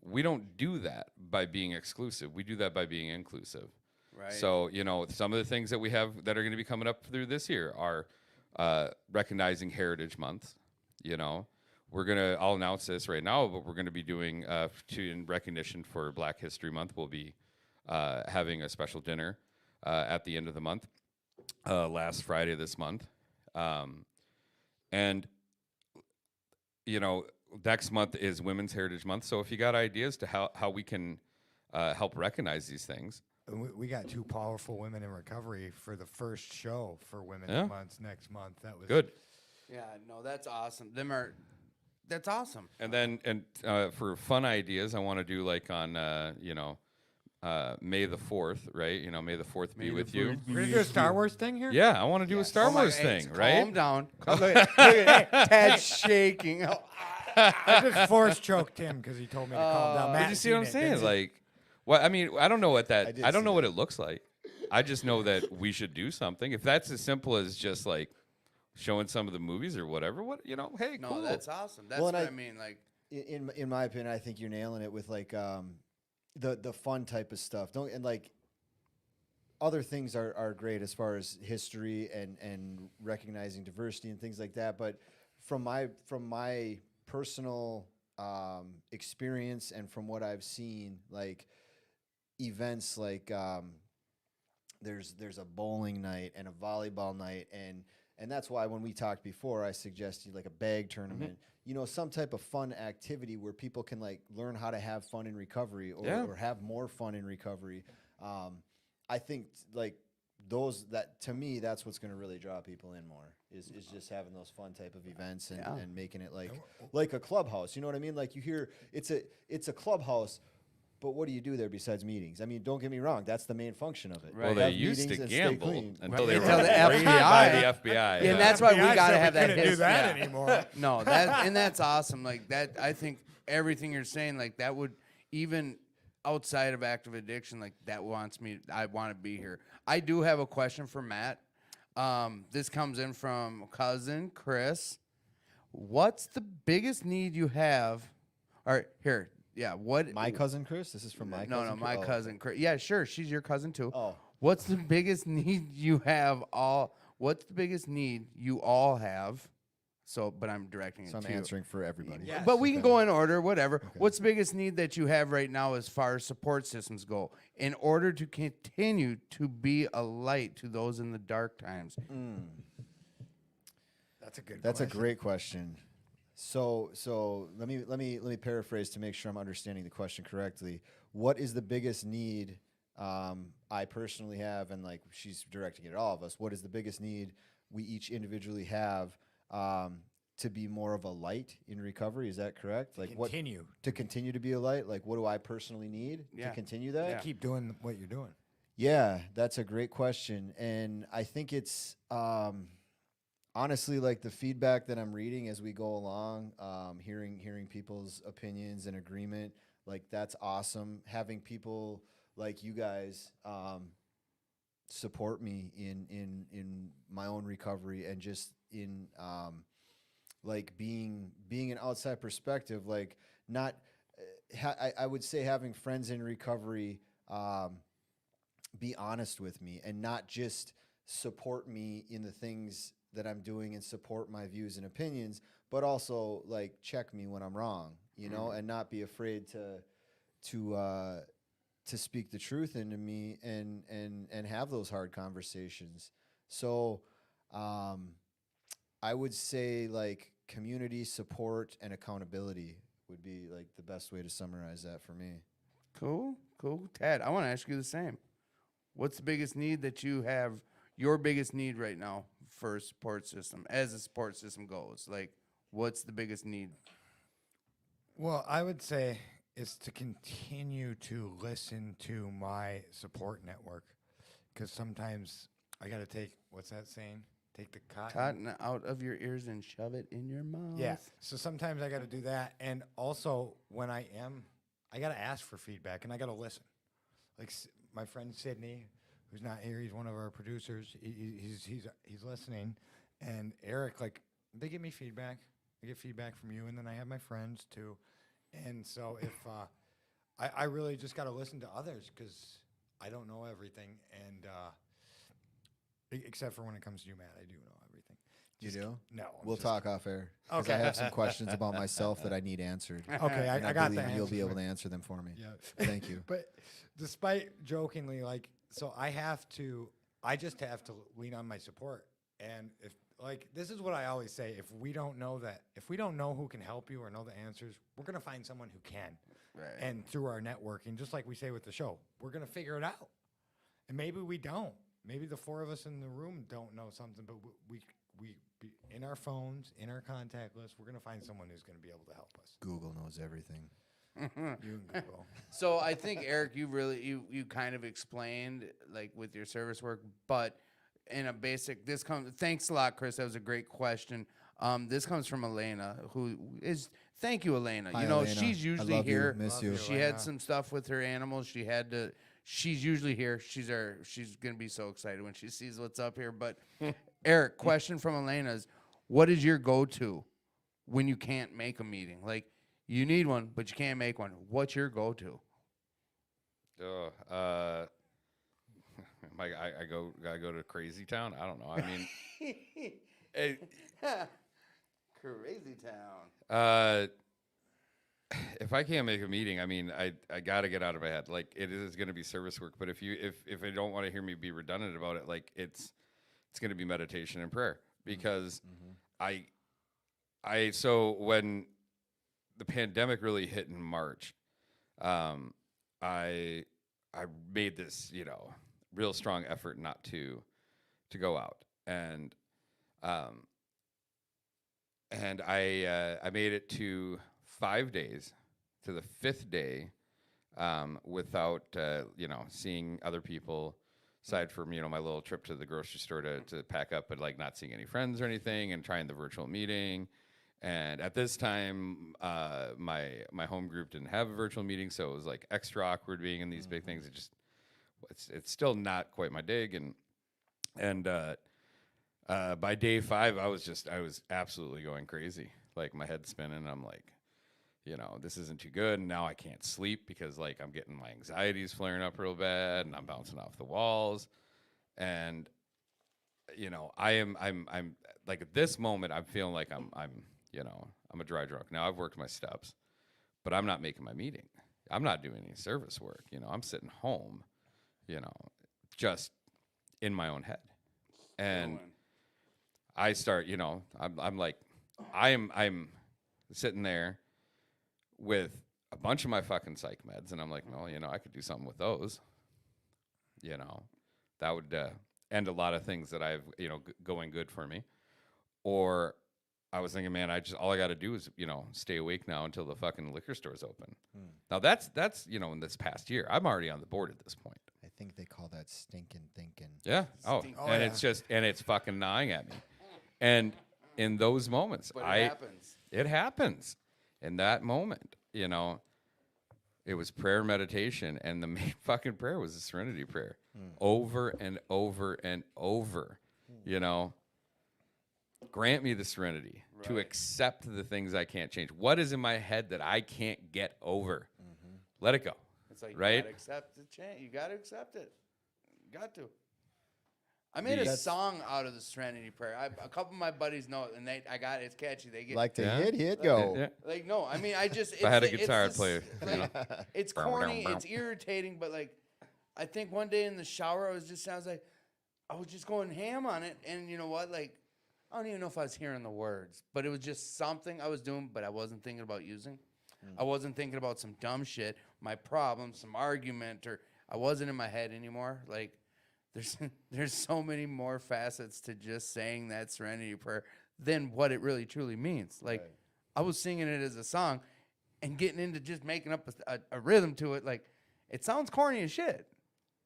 We don't do that by being exclusive. We do that by being inclusive. Right. So, you know, some of the things that we have that are going to be coming up through this year are recognizing Heritage Month. You know, I'll announce this right now, but we're going to be doing, in recognition for Black History Month, we'll be having a special dinner at the end of the month, last Friday this month. And, you know, next month is Women's Heritage Month. So if you got ideas to how we can help recognize these things. We got two powerful women in recovery for the first show for Women's Yeah. Month next month. That was Good. Yeah, no, that's awesome. That's awesome. And then, for fun ideas, I want to do like on, you know, May the 4th, right? You know, May the 4th be with you. We're gonna do a Star Wars thing here. Yeah, I want to do a Star Oh my- Wars hey, thing, Calm right? down. Look at Ted's shaking. Oh, I just force choked him because he told me to calm down. Matt Did you see what I'm seen it, didn't saying? he? Like, what? I mean, I don't know what that. I did I don't see know what that. it looks like. I just know that we should do something. If that's as simple as just like showing some of the movies or whatever, what, you know? Hey, no, cool. that's awesome. That's Well, what and I mean. Like, In my opinion, I think you're nailing it with like the fun type of stuff. Don't and like other things are great as far as history and recognizing diversity and things like that. But from my personal experience and from what I've seen, like events like there's a bowling night and a volleyball night and that's why when we talked before, I suggested like a bag tournament, you know, some type of fun activity where people can like learn how to have fun in recovery or have more fun in recovery. I think like that to me, that's what's going to really draw people in more is just having those fun type of events and making it like a clubhouse. You know what I mean? Like you hear it's a clubhouse. But what do you do there besides meetings? I mean, don't get me wrong. That's the main function of it. Right. Well, they Have used to meetings and stay gamble clean. until they were Until the raided by the FBI. Yeah, Yeah. and that's why we FBI gotta said have that. couldn't do his- that yeah. anymore. No, that's awesome. Like that, I think everything you're saying, like that would even outside of active addiction, like that wants me. I want to be here. I do have a question for Matt. This comes in from cousin Chris. What's the biggest need you have? All right, here. Yeah, what? My cousin Chris? This is from my No, cousin? no, my Oh, cousin Chris. Yeah, sure, she's your cousin too. Oh. What's the biggest need you have? What's the biggest need you all have? So, but I'm directing So it I'm to you. answering for everybody. Yeah. But we can go in order, whatever. What's the biggest need that you have right now as far as support systems go in order to continue to be a light to those in the dark times? That's a good. That's a question. great question. So let me paraphrase to make sure I'm understanding the question correctly. What is the biggest need I personally have, and like she's directing it at all of us? What is the biggest need we each individually have to be more of a light in recovery? Is that correct? Like Continue. to continue to be a light? Like what do I personally need Yeah. to continue that? Yeah. Keep doing what you're doing. Yeah, that's a great question. And I think it's honestly like the feedback that I'm reading as we go along, hearing people's opinions and agreement, like that's awesome. Having people like you guys support me in my own recovery, and just in like being an outside perspective, like not I would say having friends in recovery be honest with me and not just support me in the things that I'm doing and support my views and opinions, but also like check me when I'm wrong, you know, and not be afraid to speak the truth into me and have those hard conversations. So I would say like community support and accountability would be like the best way to summarize that for me. Cool. Tad, I want to ask you the same. What's the biggest need that you have, your biggest need right now for a support system, as a support system goes? Like, what's the biggest need? Well, I would say is to continue to listen to my support network, because sometimes I got to take, what's that saying? Take the Cotton out of your ears and shove it in your mouth. Yeah. So sometimes I got to do that. And also when I got to ask for feedback and I got to listen. Like my friend Sydney, who's not here, he's one of our producers. He's listening. And Eric, like, they give me feedback. I get feedback from you, and then I have my friends too. And so if I really just got to listen to others, because I don't know everything. And except for when it comes to you, Matt, I do know everything. You do? No. We'll talk off air. 'Cause Okay. I have some questions about myself that I need answered. Okay, And I got believe that. you'll be able to answer them for me. Yeah. Thank you. But despite jokingly, like, so I just have to lean on my support. And if, like, this is what I always say, if we don't know who can help you or know the answers, we're going to find someone who can. Right. And through our networking, just like we say with the show, we're going to figure it out. And maybe we don't. Maybe the four of us in the room don't know something, but we in our phones, in our contact list, we're going to find someone who's going to be able to help us. Google knows everything. You can Google. So I think, Eric, you kind of explained, like, with your service work, but in a basic, thanks a lot, Chris. That was a great question. This comes from Elena, thank you, Elena. Hi, you know, Elena. she's I usually love you. here. Miss you. She had some stuff with her animals. She's usually here. She's going to be so excited when she sees what's up here. But Eric, question from Elena is, what is your go-to when you can't make a meeting? Like, you need one, but you can't make one. What's your go-to? I gotta go to Crazy Town. I don't know. I mean, Crazy Town. if I can't make a meeting, I mean, I gotta get out of my head. Like, it is gonna be service work. But if I don't want to hear me be redundant about it, like, it's gonna be meditation and prayer, because so when the pandemic really hit in March, I made this, real strong effort not to go out, and I made it to 5 days, to the 5th day, without seeing other people, aside from my little trip to the grocery store to pack up, but like not seeing any friends or anything, and trying the virtual meeting. And at this time, my home group didn't have a virtual meeting, so it was like extra awkward being in these big things. It's still not quite my dig, and by day 5, I was absolutely going crazy, like my head's spinning. I'm like, this isn't too good, and now I can't sleep because like I'm getting my anxieties flaring up real bad, and I'm bouncing off the walls, and I'm like, at this moment I'm feeling like I'm a dry drunk. Now I've worked my steps, but I'm not making my meeting. I'm not doing any service work. I'm sitting home, just in my own head. And I start, I'm like, I'm sitting there with a bunch of my fucking psych meds, and I'm like, well, I could do something with those. That would end a lot of things that I've, going good for me. Or I was thinking, man, all I got to do is, stay awake now until the fucking liquor store's open. Now that's in this past year, I'm already on the board at this point. I think they call that stinking thinking. Yeah. It's fucking gnawing at me. And in those moments, But it happens. It happens. In that moment, it was prayer, meditation, and the main fucking prayer was the Serenity Prayer. over and over and over. You know, grant me the serenity to accept the things I can't change. What is in my head that I can't get over? Let it go. It's like right? you gotta accept the change. You gotta accept it. You got to. I made a song out of the Serenity Prayer. A couple of my buddies know it, and I got it. It's catchy. They get Like to Yeah. hit, go. Yeah. like no. I mean, I just If I had a it's guitar, I'd this- play it, you like, it's corny. It's irritating, but like, I think one day in the shower, I was just going ham on it, and you know what? Like, I don't even know if I was hearing the words, but it was just something I was doing, but I wasn't thinking about using. I wasn't thinking about some dumb shit, my problem, some argument, or I wasn't in my head anymore. Like, there's so many more facets to just saying that Serenity Prayer than what it really truly means. Like, I was singing it as a song and getting into just making up a rhythm to it. Like, it sounds corny as shit,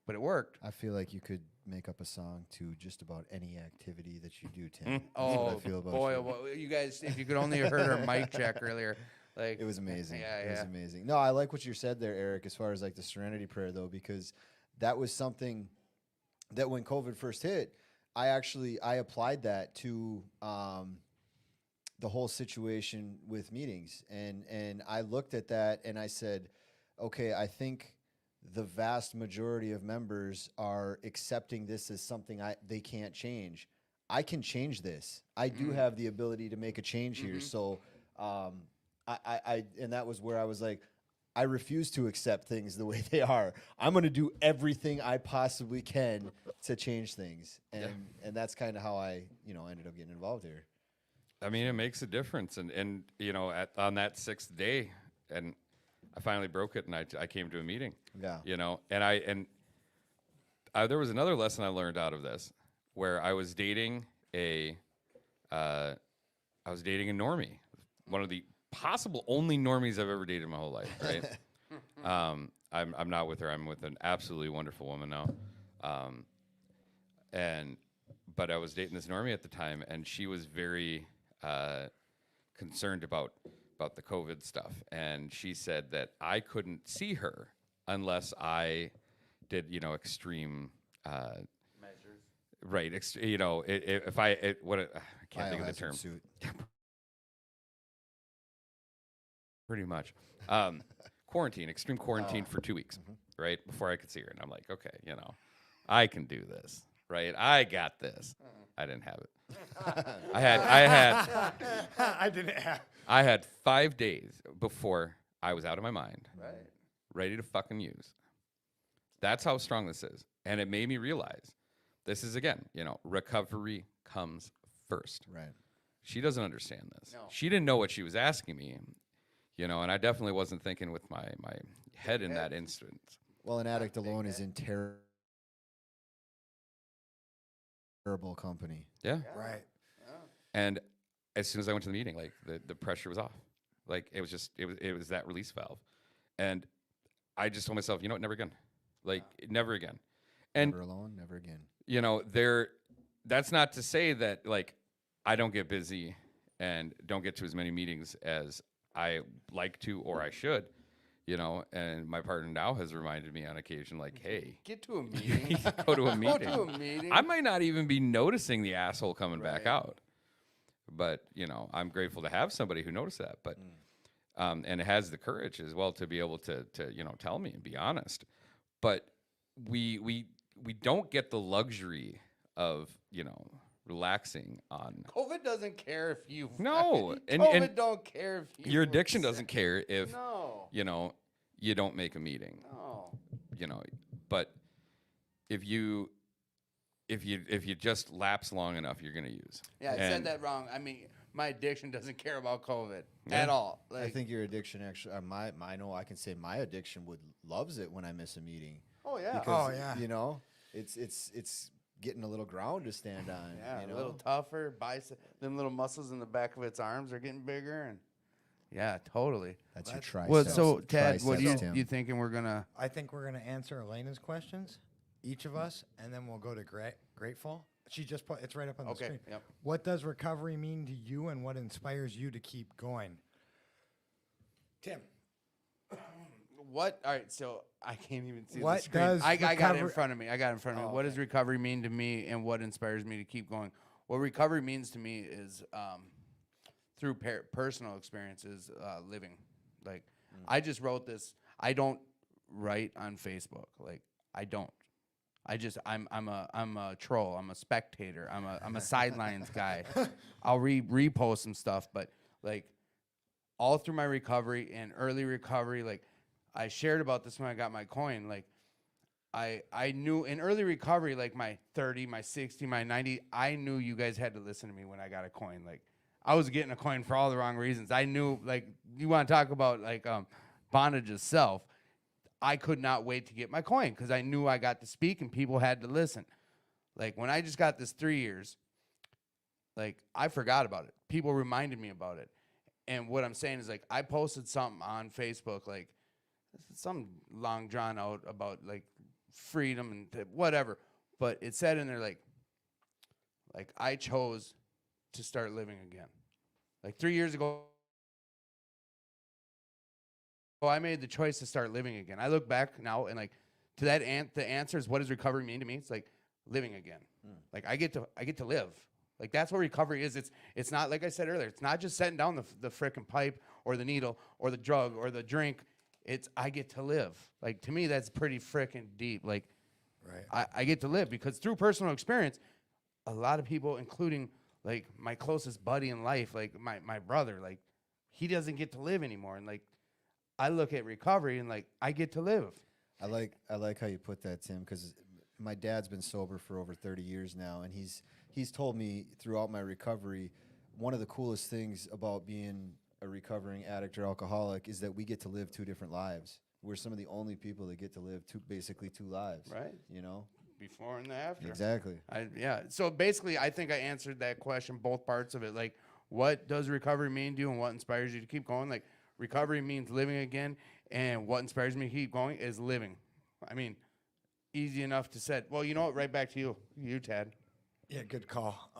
but it worked. I feel like you could make up a song to just about any activity that you do, Tim. That's Oh, what I feel about boy, you. oh boy, you guys, if you could only have heard our mic check earlier. Like, It was amazing. Yeah, It was yeah. amazing. No, I like what you said there, Eric, as far as like the Serenity Prayer, though, because that was something that when COVID first hit, I applied that to the whole situation with meetings. And I looked at that and I said, okay, I think the vast majority of members are accepting this as something they can't change. I can change this. I do have the ability to make a change here. So and that was where I was like, I refuse to accept things the way they are. I'm going to do everything I possibly can to change things. And that's kind of how I, ended up getting involved here. I mean, it makes a difference. And you know, on that 6th day, and I finally broke it, and I came to a meeting. Yeah. You know, and there was another lesson I learned out of this, where I was dating a normie, one of the possible only normies I've ever dated in my whole life, right? I'm not with her. I'm with an absolutely wonderful woman now. But I was dating this normie at the time, and she was very concerned about the COVID stuff. And she said that I couldn't see her unless I did, extreme measures. right. If I can't think of the Biohazard term. suit. Pretty much. Extreme quarantine for 2 weeks, right? Before I could see her. And I'm like, okay, I can do this, right? I got this. I didn't have it. I didn't have. I had 5 days before I was out of my mind, Right. ready to fucking use. That's how strong this is. And it made me realize this is, again, recovery comes first. Right. She doesn't understand this. No. She didn't know what she was asking me. And I definitely wasn't thinking with my head in that instance. Well, an addict alone is in terrible company. Yeah. Right. And as soon as I went to the meeting, like the pressure was off. Like it was that release valve. And I just told myself, never again. Like never again. And Never alone, never again. that's not to say that like I don't get busy and don't get to as many meetings as I like to or I should, and my partner now has reminded me on occasion, like, hey, Get to a meeting. go to a Go meeting. to a meeting. I might not even be noticing the asshole coming back Right. out. But, I'm grateful to have somebody who noticed that. But and has the courage as well to be able to tell me and be honest. But we don't get the luxury of, relaxing on COVID doesn't care if you. No, and COVID don't care if you. your addiction doesn't care if No. you don't make a meeting. No. But if you just lapse long enough, you're gonna use. Yeah, I And- said that wrong. I mean, my addiction doesn't care about COVID Yeah. at all. I Like, think your addiction actually, I know I can say my addiction loves it when I miss a meeting. oh yeah, Because, Oh, yeah. it's getting a little ground to stand on. yeah, a little tougher. Them little muscles in the back of its arms are getting bigger, and yeah, totally. That's your triceps. Well, so Ted, what triceps, Tim. you thinking we're gonna? I think we're gonna answer Elena's questions, each of us, and then we'll go to Grateful. She just put it's right up on the Okay, screen. yep. What does recovery mean to you, and what inspires you to keep going? Tim. What? All right, so I can't even see What the screen. does I got it in recovery- front of me. I got it in front of me. Oh, What does okay. recovery mean to me, and what inspires me to keep going? What recovery means to me is through personal experiences, living. Like, I just wrote this. I don't write on Facebook. Like, I don't. I'm a troll. I'm a spectator. I'm a sidelines guy. I'll repost some stuff, but like all through my recovery and early recovery, like I shared about this when I got my coin. Like I knew in early recovery, like my 30, my 60, my 90, I knew you guys had to listen to me when I got a coin. Like I was getting a coin for all the wrong reasons. I knew, like, you want to talk about like bondage of self. I could not wait to get my coin because I knew I got to speak and people had to listen. Like when I just got this 3 years, like I forgot about it. People reminded me about it. And what I'm saying is like I posted something on Facebook, like some long drawn out about like freedom and whatever. But it said in there like I chose to start living again. Like 3 years ago, I made the choice to start living again. I look back now and like to that the answer is what does recovery mean to me? It's like living again. Like I get to live. Like that's what recovery is. It's not like I said earlier. It's not just setting down the frickin' pipe or the needle or the drug or the drink. It's I get to live. Like to me that's pretty frickin' deep. Like I get to live because through personal experience, a lot of people, including like my closest buddy in life, like my brother, like he doesn't get to live anymore. And like I look at recovery and like I get to live. I like how you put that, Tim, because my dad's been sober for over 30 years now, and he's told me throughout my recovery, one of the coolest things about being a recovering addict or alcoholic is that we get to live two different lives. We're some of the only people that get to live basically two lives. Right. You know? Before and after. Exactly. Yeah. So basically, I think I answered that question, both parts of it. Like, what does recovery mean to you, and what inspires you to keep going? Like, recovery means living again, and what inspires me to keep going is living. I mean, easy enough to say. Well, you know what? Right back to you, Tad. Yeah, good call.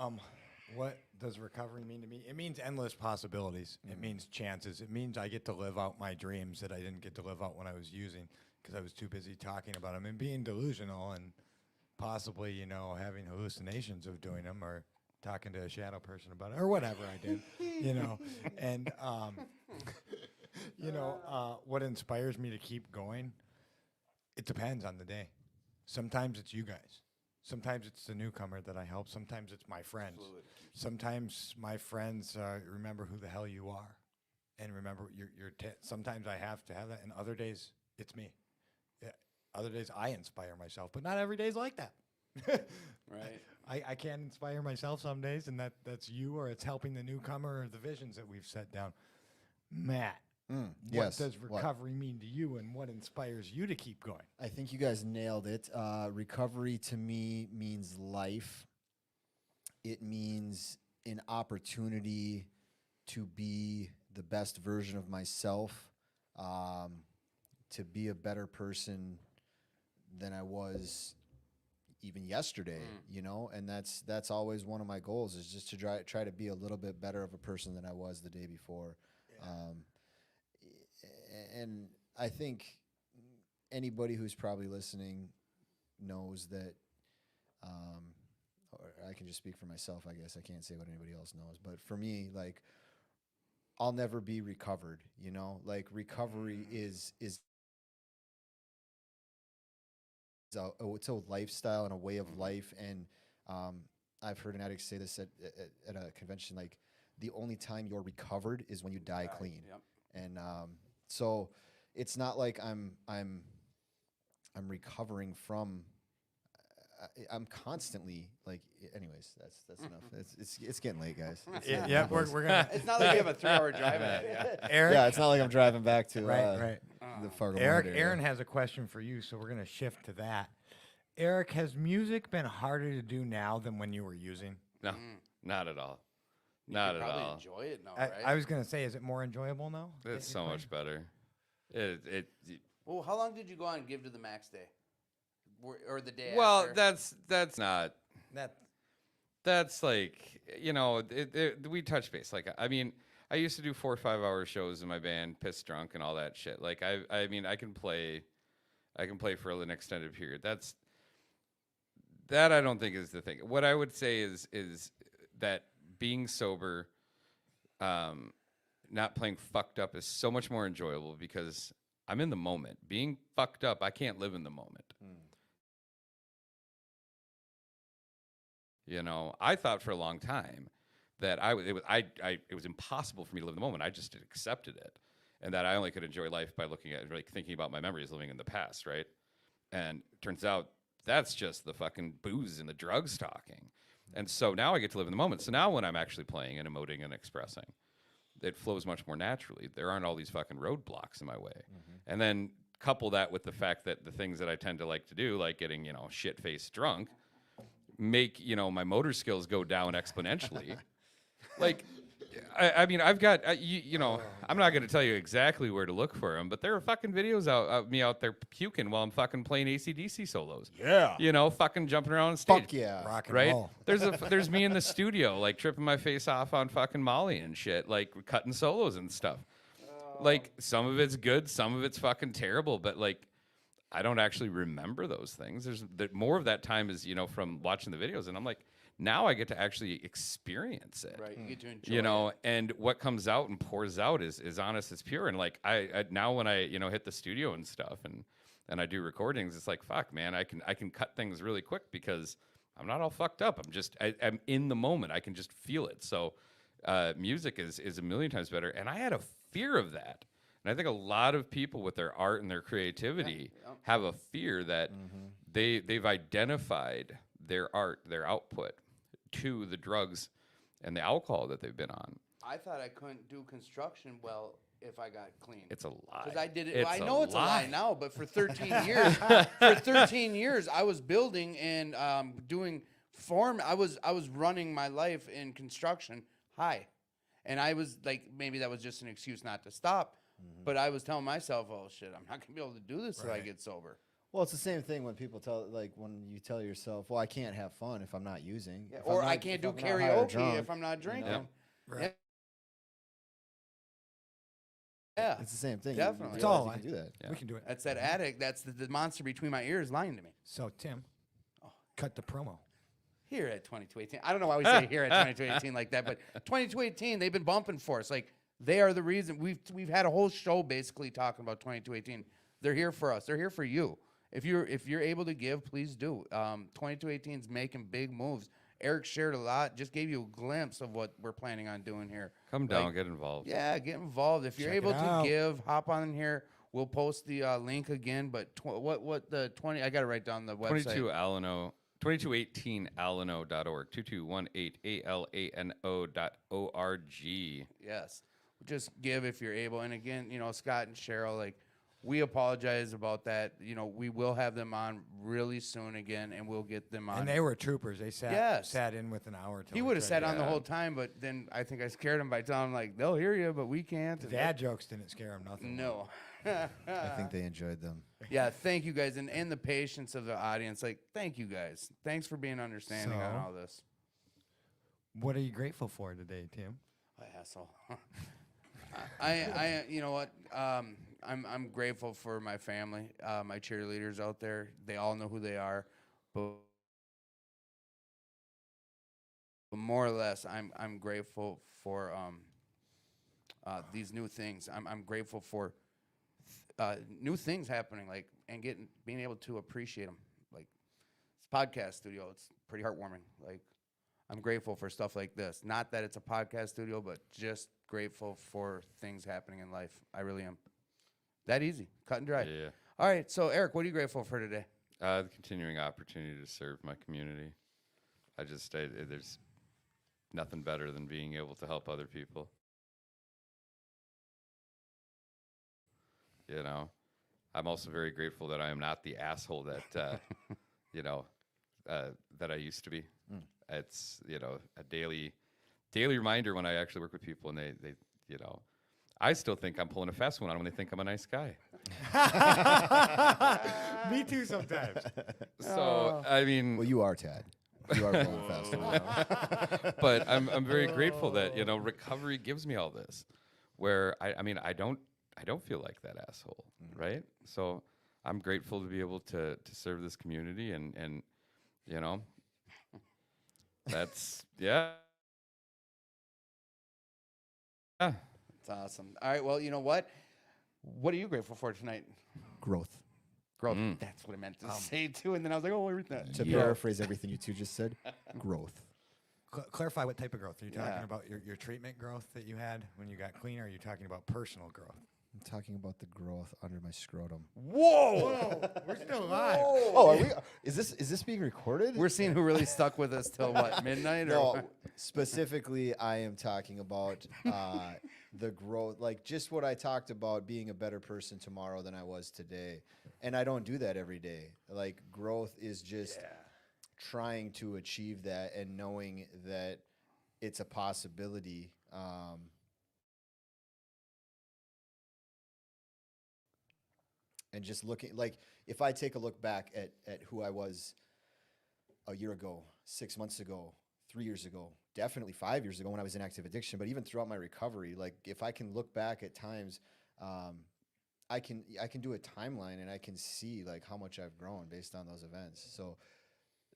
What does recovery mean to me? It means endless possibilities. It means chances. It means I get to live out my dreams that I didn't get to live out when I was using because I was too busy talking about them and being delusional and possibly, having hallucinations of doing them or talking to a shadow person about it or whatever I did, And, what inspires me to keep going? It depends on the day. Sometimes it's you guys. Sometimes it's the newcomer that I help. Sometimes it's my friends. Sometimes my friends remember who the hell you are, and remember sometimes I have to have that, and other days it's me. Yeah, other days I inspire myself, but not every day's like that. Right. I can inspire myself some days, and that's you, or it's helping the newcomer, or the visions that we've set down. Matt, what yes. does recovery mean to you, and what inspires you to keep going? I think you guys nailed it. Recovery to me means life. It means an opportunity to be the best version of myself, to be a better person than I was even yesterday, and that's always one of my goals is just to try to be a little bit better of a person than I was the day before. Yeah. And I think anybody who's probably listening knows that, or I can just speak for myself, I guess. I can't say what anybody else knows. But for me, like, I'll never be recovered, Like, recovery is it's a lifestyle and a way of life. And I've heard an addict say this at a convention, like, the only time you're recovered is when you die clean. Yep. And so it's not like I'm recovering from. I'm constantly like. Anyways, that's enough. It's getting late, guys. We're gonna. It's not like you have a 3-hour drive ahead. Yeah. Eric, Yeah, it's not like I'm driving back to right. the Fargo. Eric, Mountain area. Aaron has a question for you, so we're gonna shift to that. Eric, has music been harder to do now than when you were using? No, not at all. You Not could at probably all. enjoy it now, I right? was gonna say, is it more enjoyable now? It's so much better. It Well, how long did you go on and give to the max day? Or the day well, after? that's not. That That's like we touch base. Like I mean, I used to do 4 or 5 hour shows in my band, pissed drunk and all that shit. Like I mean, I can play for an extended period. That I don't think is the thing. What I would say is that being sober, not playing fucked up is so much more enjoyable because I'm in the moment. Being fucked up, I can't live in the moment. You know, I thought for a long time that it was impossible for me to live in the moment. I just accepted it, and that I only could enjoy life by looking at, like, thinking about my memories living in the past, right? And turns out that's just the fucking booze and the drugs talking. And so now I get to live in the moment. So now when I'm actually playing and emoting and expressing, it flows much more naturally. There aren't all these fucking roadblocks in my way. And then couple that with the fact that the things that I tend to like to do, like getting, you know, shit-faced drunk, make, you know, my motor skills go down exponentially. Like, I mean, I've got, you know, I'm not going to tell you exactly where to look for them, but there are fucking videos of me out there puking while I'm fucking playing AC/DC solos. Yeah. You know, fucking jumping around on stage. Fuck yeah. Rock and Right? roll. There's me in the studio, like tripping my face off on fucking Molly and shit, like cutting solos and stuff. Like, some of it's good, some of it's fucking terrible, but like, I don't actually remember those things. More of that time is, you know, from watching the videos, and I'm like, now I get to actually experience it. Right, you get to enjoy You know, it. and what comes out and pours out is honest, it's pure. And like, I now when I, you know, hit the studio and stuff and I do recordings, it's like, fuck, man, I can cut things really quick because I'm not all fucked up. I'm in the moment. I can just feel it. So music is a million times better. And I had a fear of that. And I think a lot of people with their art and their creativity have a fear that they've identified their art, their output, to the drugs and the alcohol that they've been on. I thought I couldn't do construction well if I got clean. It's a lie. Because I did it. It's I know it's a lie lie. now, but for 13 years, I was building and doing form. I was running my life in construction high, and I was like, maybe that was just an excuse not to stop. But I was telling myself, oh shit, I'm not gonna be able to do this till I Right. get sober. Well, it's the same thing when people when you tell yourself, well, I can't have fun if I'm not using. Yeah, If I'm or not- I can't if do I'm not high or karaoke drunk, if I'm not drinking. know? Right. Yeah, It's the same thing. Definitely. You It's realize all you can do that. Yeah. We can do it. that's that addict. That's the monster between my ears lying to me. So, Tim, cut the promo. Here at 2218, I don't know why we say here at 2218 like that, but 2218, they've been bumping for us. Like, they are the reason we've had a whole show basically talking about 2218. They're here for us. They're here for you. If you're able to give, please do. 2218's making big moves. Eric shared a lot. Just gave you a glimpse of what we're planning on doing here. Come down, get involved. Yeah, get involved. If you're Check able it to out. give, hop on here. We'll post the link again. But what the 20? I got to write down the website. 2218alano.org. 2218alano.org. Yes. Just give if you're able. And again, you know, Scott and Cheryl, like, we apologize about that. You know, we will have them on really soon again, and we'll get them on. And they were troopers. They Yes. sat in with an hour. Till He we would have tried sat to- on the whole time, but then I think I scared him by telling him, like, they'll hear you, but we can't. The And dad jokes didn't scare him nothing. No. I think they enjoyed them. Yeah, thank you guys. And the patience of the audience. Like, thank you guys. Thanks for being understanding on So- all this. What are you grateful for today, Tim? Oh, asshole. I you know what? I'm grateful for my family, my cheerleaders out there. They all know who they are, but more or less, I'm grateful for these new things. I'm grateful for new things happening, like, and being able to appreciate them. Like, this podcast studio, it's pretty heartwarming. Like, I'm grateful for stuff like this. Not that it's a podcast studio, but just grateful for things happening in life. I really am. That easy. Cut and dry. Yeah. All right. So, Eric, what are you grateful for today? The continuing opportunity to serve my community. There's nothing better than being able to help other people. You know, I'm also very grateful that I am not the asshole that, you know, that I used to be. It's, you know, a daily reminder when I actually work with people and they, you know, I still think I'm pulling a fast one on them when they think I'm a nice guy. Me too sometimes. So, I mean, Well, you are Tad. You are rolling fast. Now. But I'm very grateful that recovery gives me all this, where I don't feel like that asshole, right? So I'm grateful to be able to serve this community and that's yeah. It's awesome. All right. Well, you know what? What are you grateful for tonight? Growth. Growth. That's what I meant to say too. And then I was like, oh, where's that? To paraphrase everything you two just said, growth. Clarify what type of growth. Are you talking Yeah. about your treatment growth that you had when you got clean, or are you talking about personal growth? I'm talking about the growth under my scrotum. Whoa! We're still alive. Oh, are we? Is this being recorded? We're seeing who really stuck with us till what, midnight? Or No, what? specifically, I am talking about the growth, like just what I talked about, being a better person tomorrow than I was today. And I don't do that every day. Like, growth is just trying to achieve that and knowing that it's a possibility. And just looking, like, if I take a look back at who I was a year ago, 6 months ago, 3 years ago, definitely 5 years ago when I was in active addiction, but even throughout my recovery, like, if I can look back at times, I can do a timeline and I can see like how much I've grown based on those events. So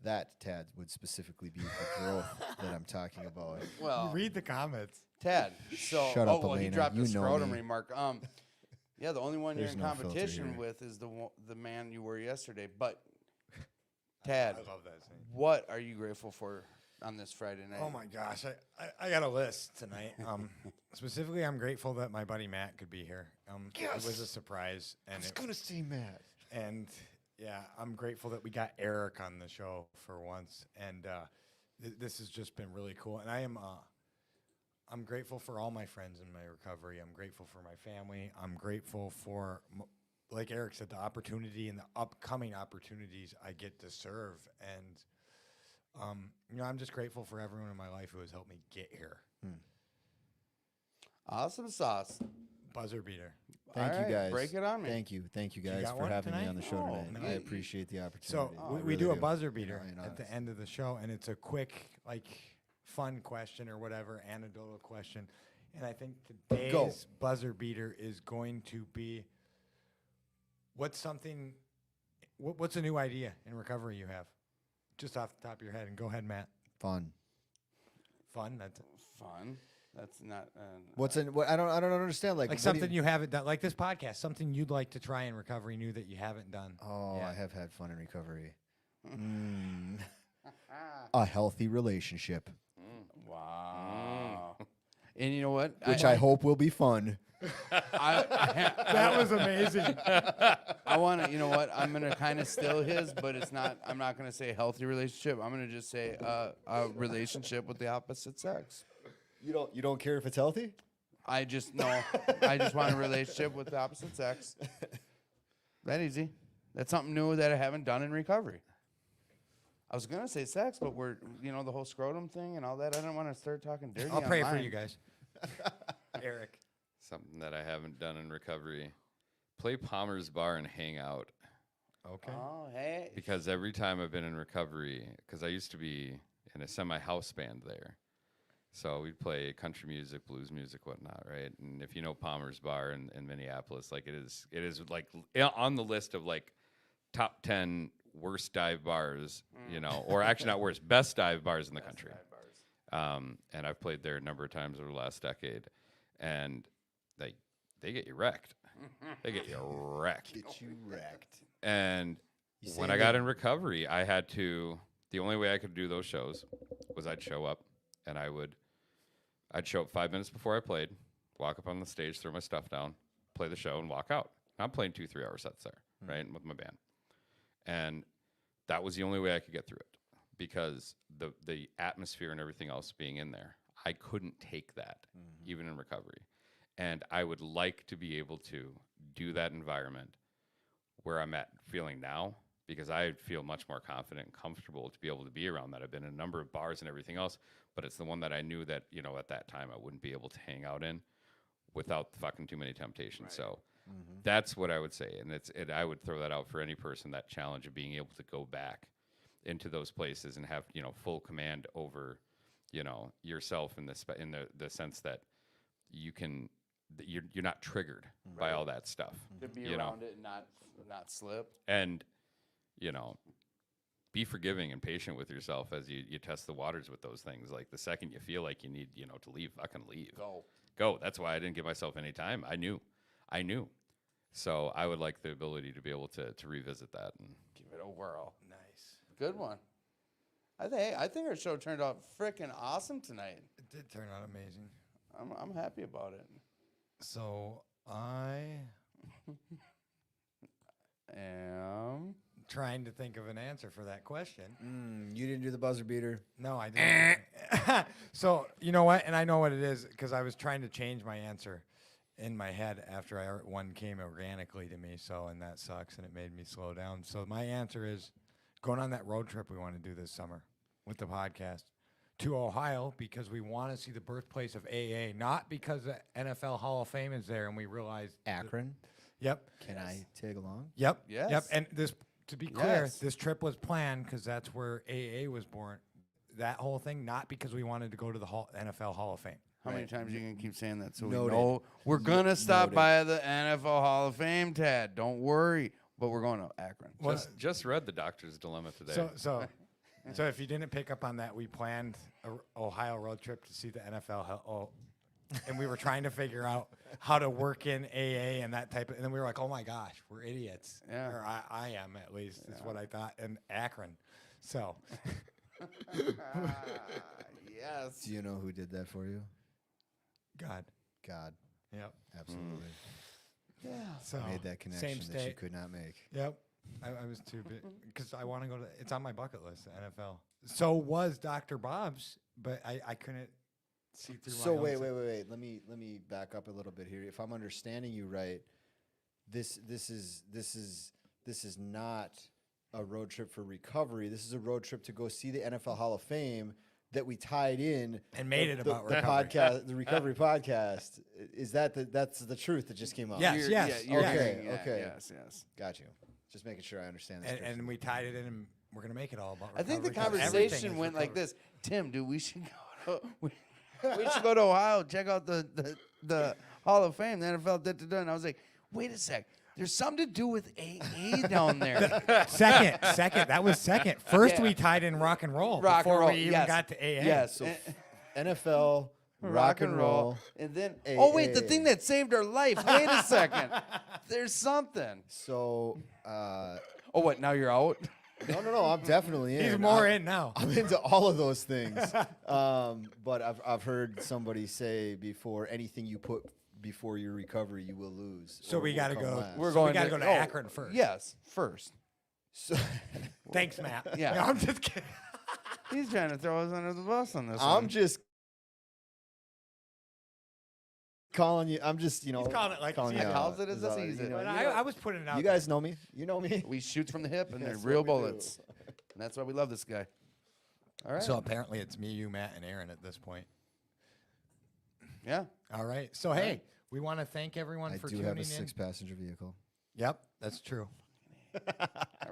that, Tad, would specifically be the growth that I'm talking about. Well, Read the comments. Tad. So, Shut up, well, he Elena. dropped You the know scrotum me. remark. Yeah, the only one There's you're in no filter competition here. with is the man you were yesterday. But, Tad, I love that scene. what are you grateful for on this Friday night? Oh my gosh, I got a list tonight. Specifically, I'm grateful that my buddy Matt could be here. It was a surprise, and gonna see Matt. and yeah, I'm grateful that we got Eric on the show for once, and this has just been really cool. And I'm grateful for all my friends in my recovery. I'm grateful for my family. I'm grateful for, like Eric said, the opportunity and the upcoming opportunities I get to serve. And, I'm just grateful for everyone in my life who has helped me get here. Awesome sauce. Buzzer beater. Thank All you right, guys. Thank you on me. Thank you you guys got for one having me tonight? on the show Oh, tonight. no. I appreciate the So opportunity. I we really do a do. buzzer beater You know, at the end of the show, and it's a quick, like, fun question or whatever, anecdotal question. And I think today's buzzer beater is going to be, what's a new idea in recovery you have? Just off the top of your head. And go ahead, Matt. Fun. Fun. That's Fun. That's not. What I don't understand. Like like what do something you haven't done, like this podcast, something you'd like to try in recovery, new that you haven't done. Oh, Yeah. I have had fun in recovery. A healthy relationship, Wow. And you know what? which I hope will be fun. That was amazing. I want to, you know what? I'm going to kind of steal his, but it's not, I'm not going to say healthy relationship. I'm going to just say a relationship with the opposite sex. You don't care if it's healthy? I just want a relationship with the opposite sex. That easy. That's something new that I haven't done in recovery. I was going to say sex, but we're, the whole scrotum thing and all that. I don't want to start talking dirty. I'll pray for online. you guys. Eric. Something that I haven't done in recovery. Play Palmer's Bar and hang out. Okay. Oh, hey. Because every time I've been in recovery, because I used to be in a semi-house band there. So we'd play country music, blues music, whatnot, right? And if you know Palmer's Bar in Minneapolis, like it is like on the list of like top 10 worst dive bars, or actually not worst, best dive bars in the country. And I've played there a number of times over the last decade. And they get you wrecked. They get you wrecked. Get you wrecked. And You when say I got that- in recovery, the only way I could do those shows was I'd show up and I'd show up 5 minutes before I played, walk up on the stage, throw my stuff down, play the show and walk out. I'm playing 2-3 hour sets there, right? With my band. And that was the only way I could get through it because the atmosphere and everything else being in there, I couldn't take that even in recovery. And I would like to be able to do that environment where I'm at feeling now because I feel much more confident and comfortable to be able to be around that. I've been in a number of bars and everything else, but it's the one that I knew that, at that time I wouldn't be able to hang out in without fucking too many temptations. Right. So that's what I would say. And I would throw that out for any person, that challenge of being able to go back. into those places and have, full command over, yourself in the sense that you're not triggered by all that stuff. To be around it and not slip. And, be forgiving and patient with yourself as you test the waters with those things. Like the second you feel like you need, to leave, fucking leave. Go. That's why I didn't give myself any time. I knew. So I would like the ability to be able to revisit that and Give it a whirl. Nice. Good one. I think our show turned out freaking awesome tonight. It did turn out amazing. I'm happy about it. So I am trying to think of an answer for that question. You didn't do the buzzer beater. No, I didn't. So you know what? And I know what it is because I was trying to change my answer in my head after one came organically to me. So, and that sucks, and it made me slow down. So my answer is going on that road trip we want to do this summer with the podcast to Ohio because we want to see the birthplace of AA, not because the NFL Hall of Fame is there and we realize Akron. Yep. Can I tag along? Yep. Yes. Yep. And this, to be clear, Yes. this trip was planned because that's where AA was born. That whole thing, not because we wanted to go to the NFL Hall of Fame. How many times are you going to keep saying that so Noted. we know we're going to stop Noted. by the NFL Hall of Fame, Tad. Don't worry. But we're going to Akron. Well, just read the Doctor's Dilemma today. So if you didn't pick up on that, we planned a Ohio road trip to see the NFL, and we were trying to figure out how to work in AA and that type of. And then we were like, "Oh my gosh, we're idiots!" Yeah. Or I am at least. Is what I thought. And Akron, so Yes. Do you know who did that for you? God, God. yep. Absolutely. Yeah. So Made that connection same that you state. could not make. Yep. I was too big because I want to go to. It's on my bucket list, the NFL. So was Dr. Bob's, but I couldn't see through. So my own wait. Let me back up a little bit here. If I'm understanding you right, this is not a road trip for recovery. This is a road trip to go see the NFL Hall of Fame that we tied in And made it about the recovery. podcast, the recovery podcast. Is that's the truth that just came out? Yes, yes. You're Okay, hearing- yeah, okay. Yes. Got you. Just making sure I understand this. And we tied it in, and we're gonna make it all about. I think the recovery 'cause everything conversation is went like recovery. this. Tim, dude, we should go to, we should go to Ohio, check out the Hall of Fame, the NFL. And I was like, wait a sec. There's something to do with AA down there. Second. That was second. First, Yeah. we tied in rock and roll Rock and before roll, we even yes. got to AA. Yes. So NFL, rock and roll. And then, AA. oh, wait, the thing that saved our life. Wait a second. There's something. So, Oh, what? Now you're out? no, I'm definitely in. He's more I'm- in now. I'm into all of those things. But I've heard somebody say before, anything you put before your recovery, you will lose. So or we will gotta come go. last. We're So we going gotta to- go to oh, Akron first. Yes, first. So, Thanks, Matt. Yeah. No, I'm just kidding. He's trying to throw us under the bus on this I'm one. just calling you. I'm just, He's calling it like calling it's you easy. out. Calls it as Is it's all- easy. you know, But you I know- was putting it out. you guys know me. You know me. We shoot from the hip, and they're That's real what we do. bullets. And that's why we love this guy. All right. So apparently it's me, you, Matt, and Aaron at this point. yeah. All right. So hey, we want to thank everyone I for do tuning have a in. 6-passenger vehicle. Yep. That's true. All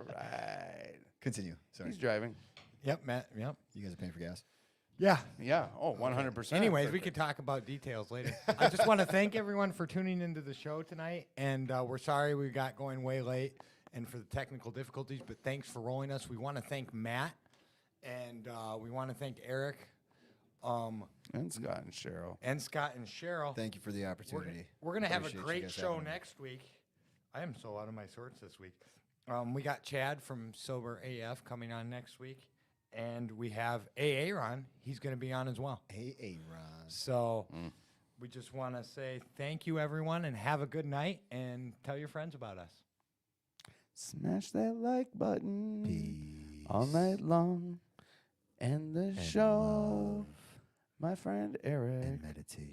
right. Continue. Sorry. He's driving. Yep, Matt. Yep. You guys are paying for gas. Yeah. Yeah. Oh, 100%. Anyways, we could talk about details later. I just want to thank everyone for tuning into the show tonight, and we're sorry we got going way late and for the technical difficulties, but thanks for rolling us. We want to thank Matt, and we want to thank Eric, And Scott and Cheryl. and Scott and Cheryl. Thank you for the We're, opportunity. we're gonna have a Appreciate you great guys show having me. next week. I am so out of my sorts this week. We got Chad from Sober AF coming on next week, and we have AA Ron. He's going to be on as well. Hey, Ron. So we just want to say thank you, everyone, and have a good night, and tell your friends about us. Smash that like button Peace. all night long. And the And show, love my friend Eric. and meditation.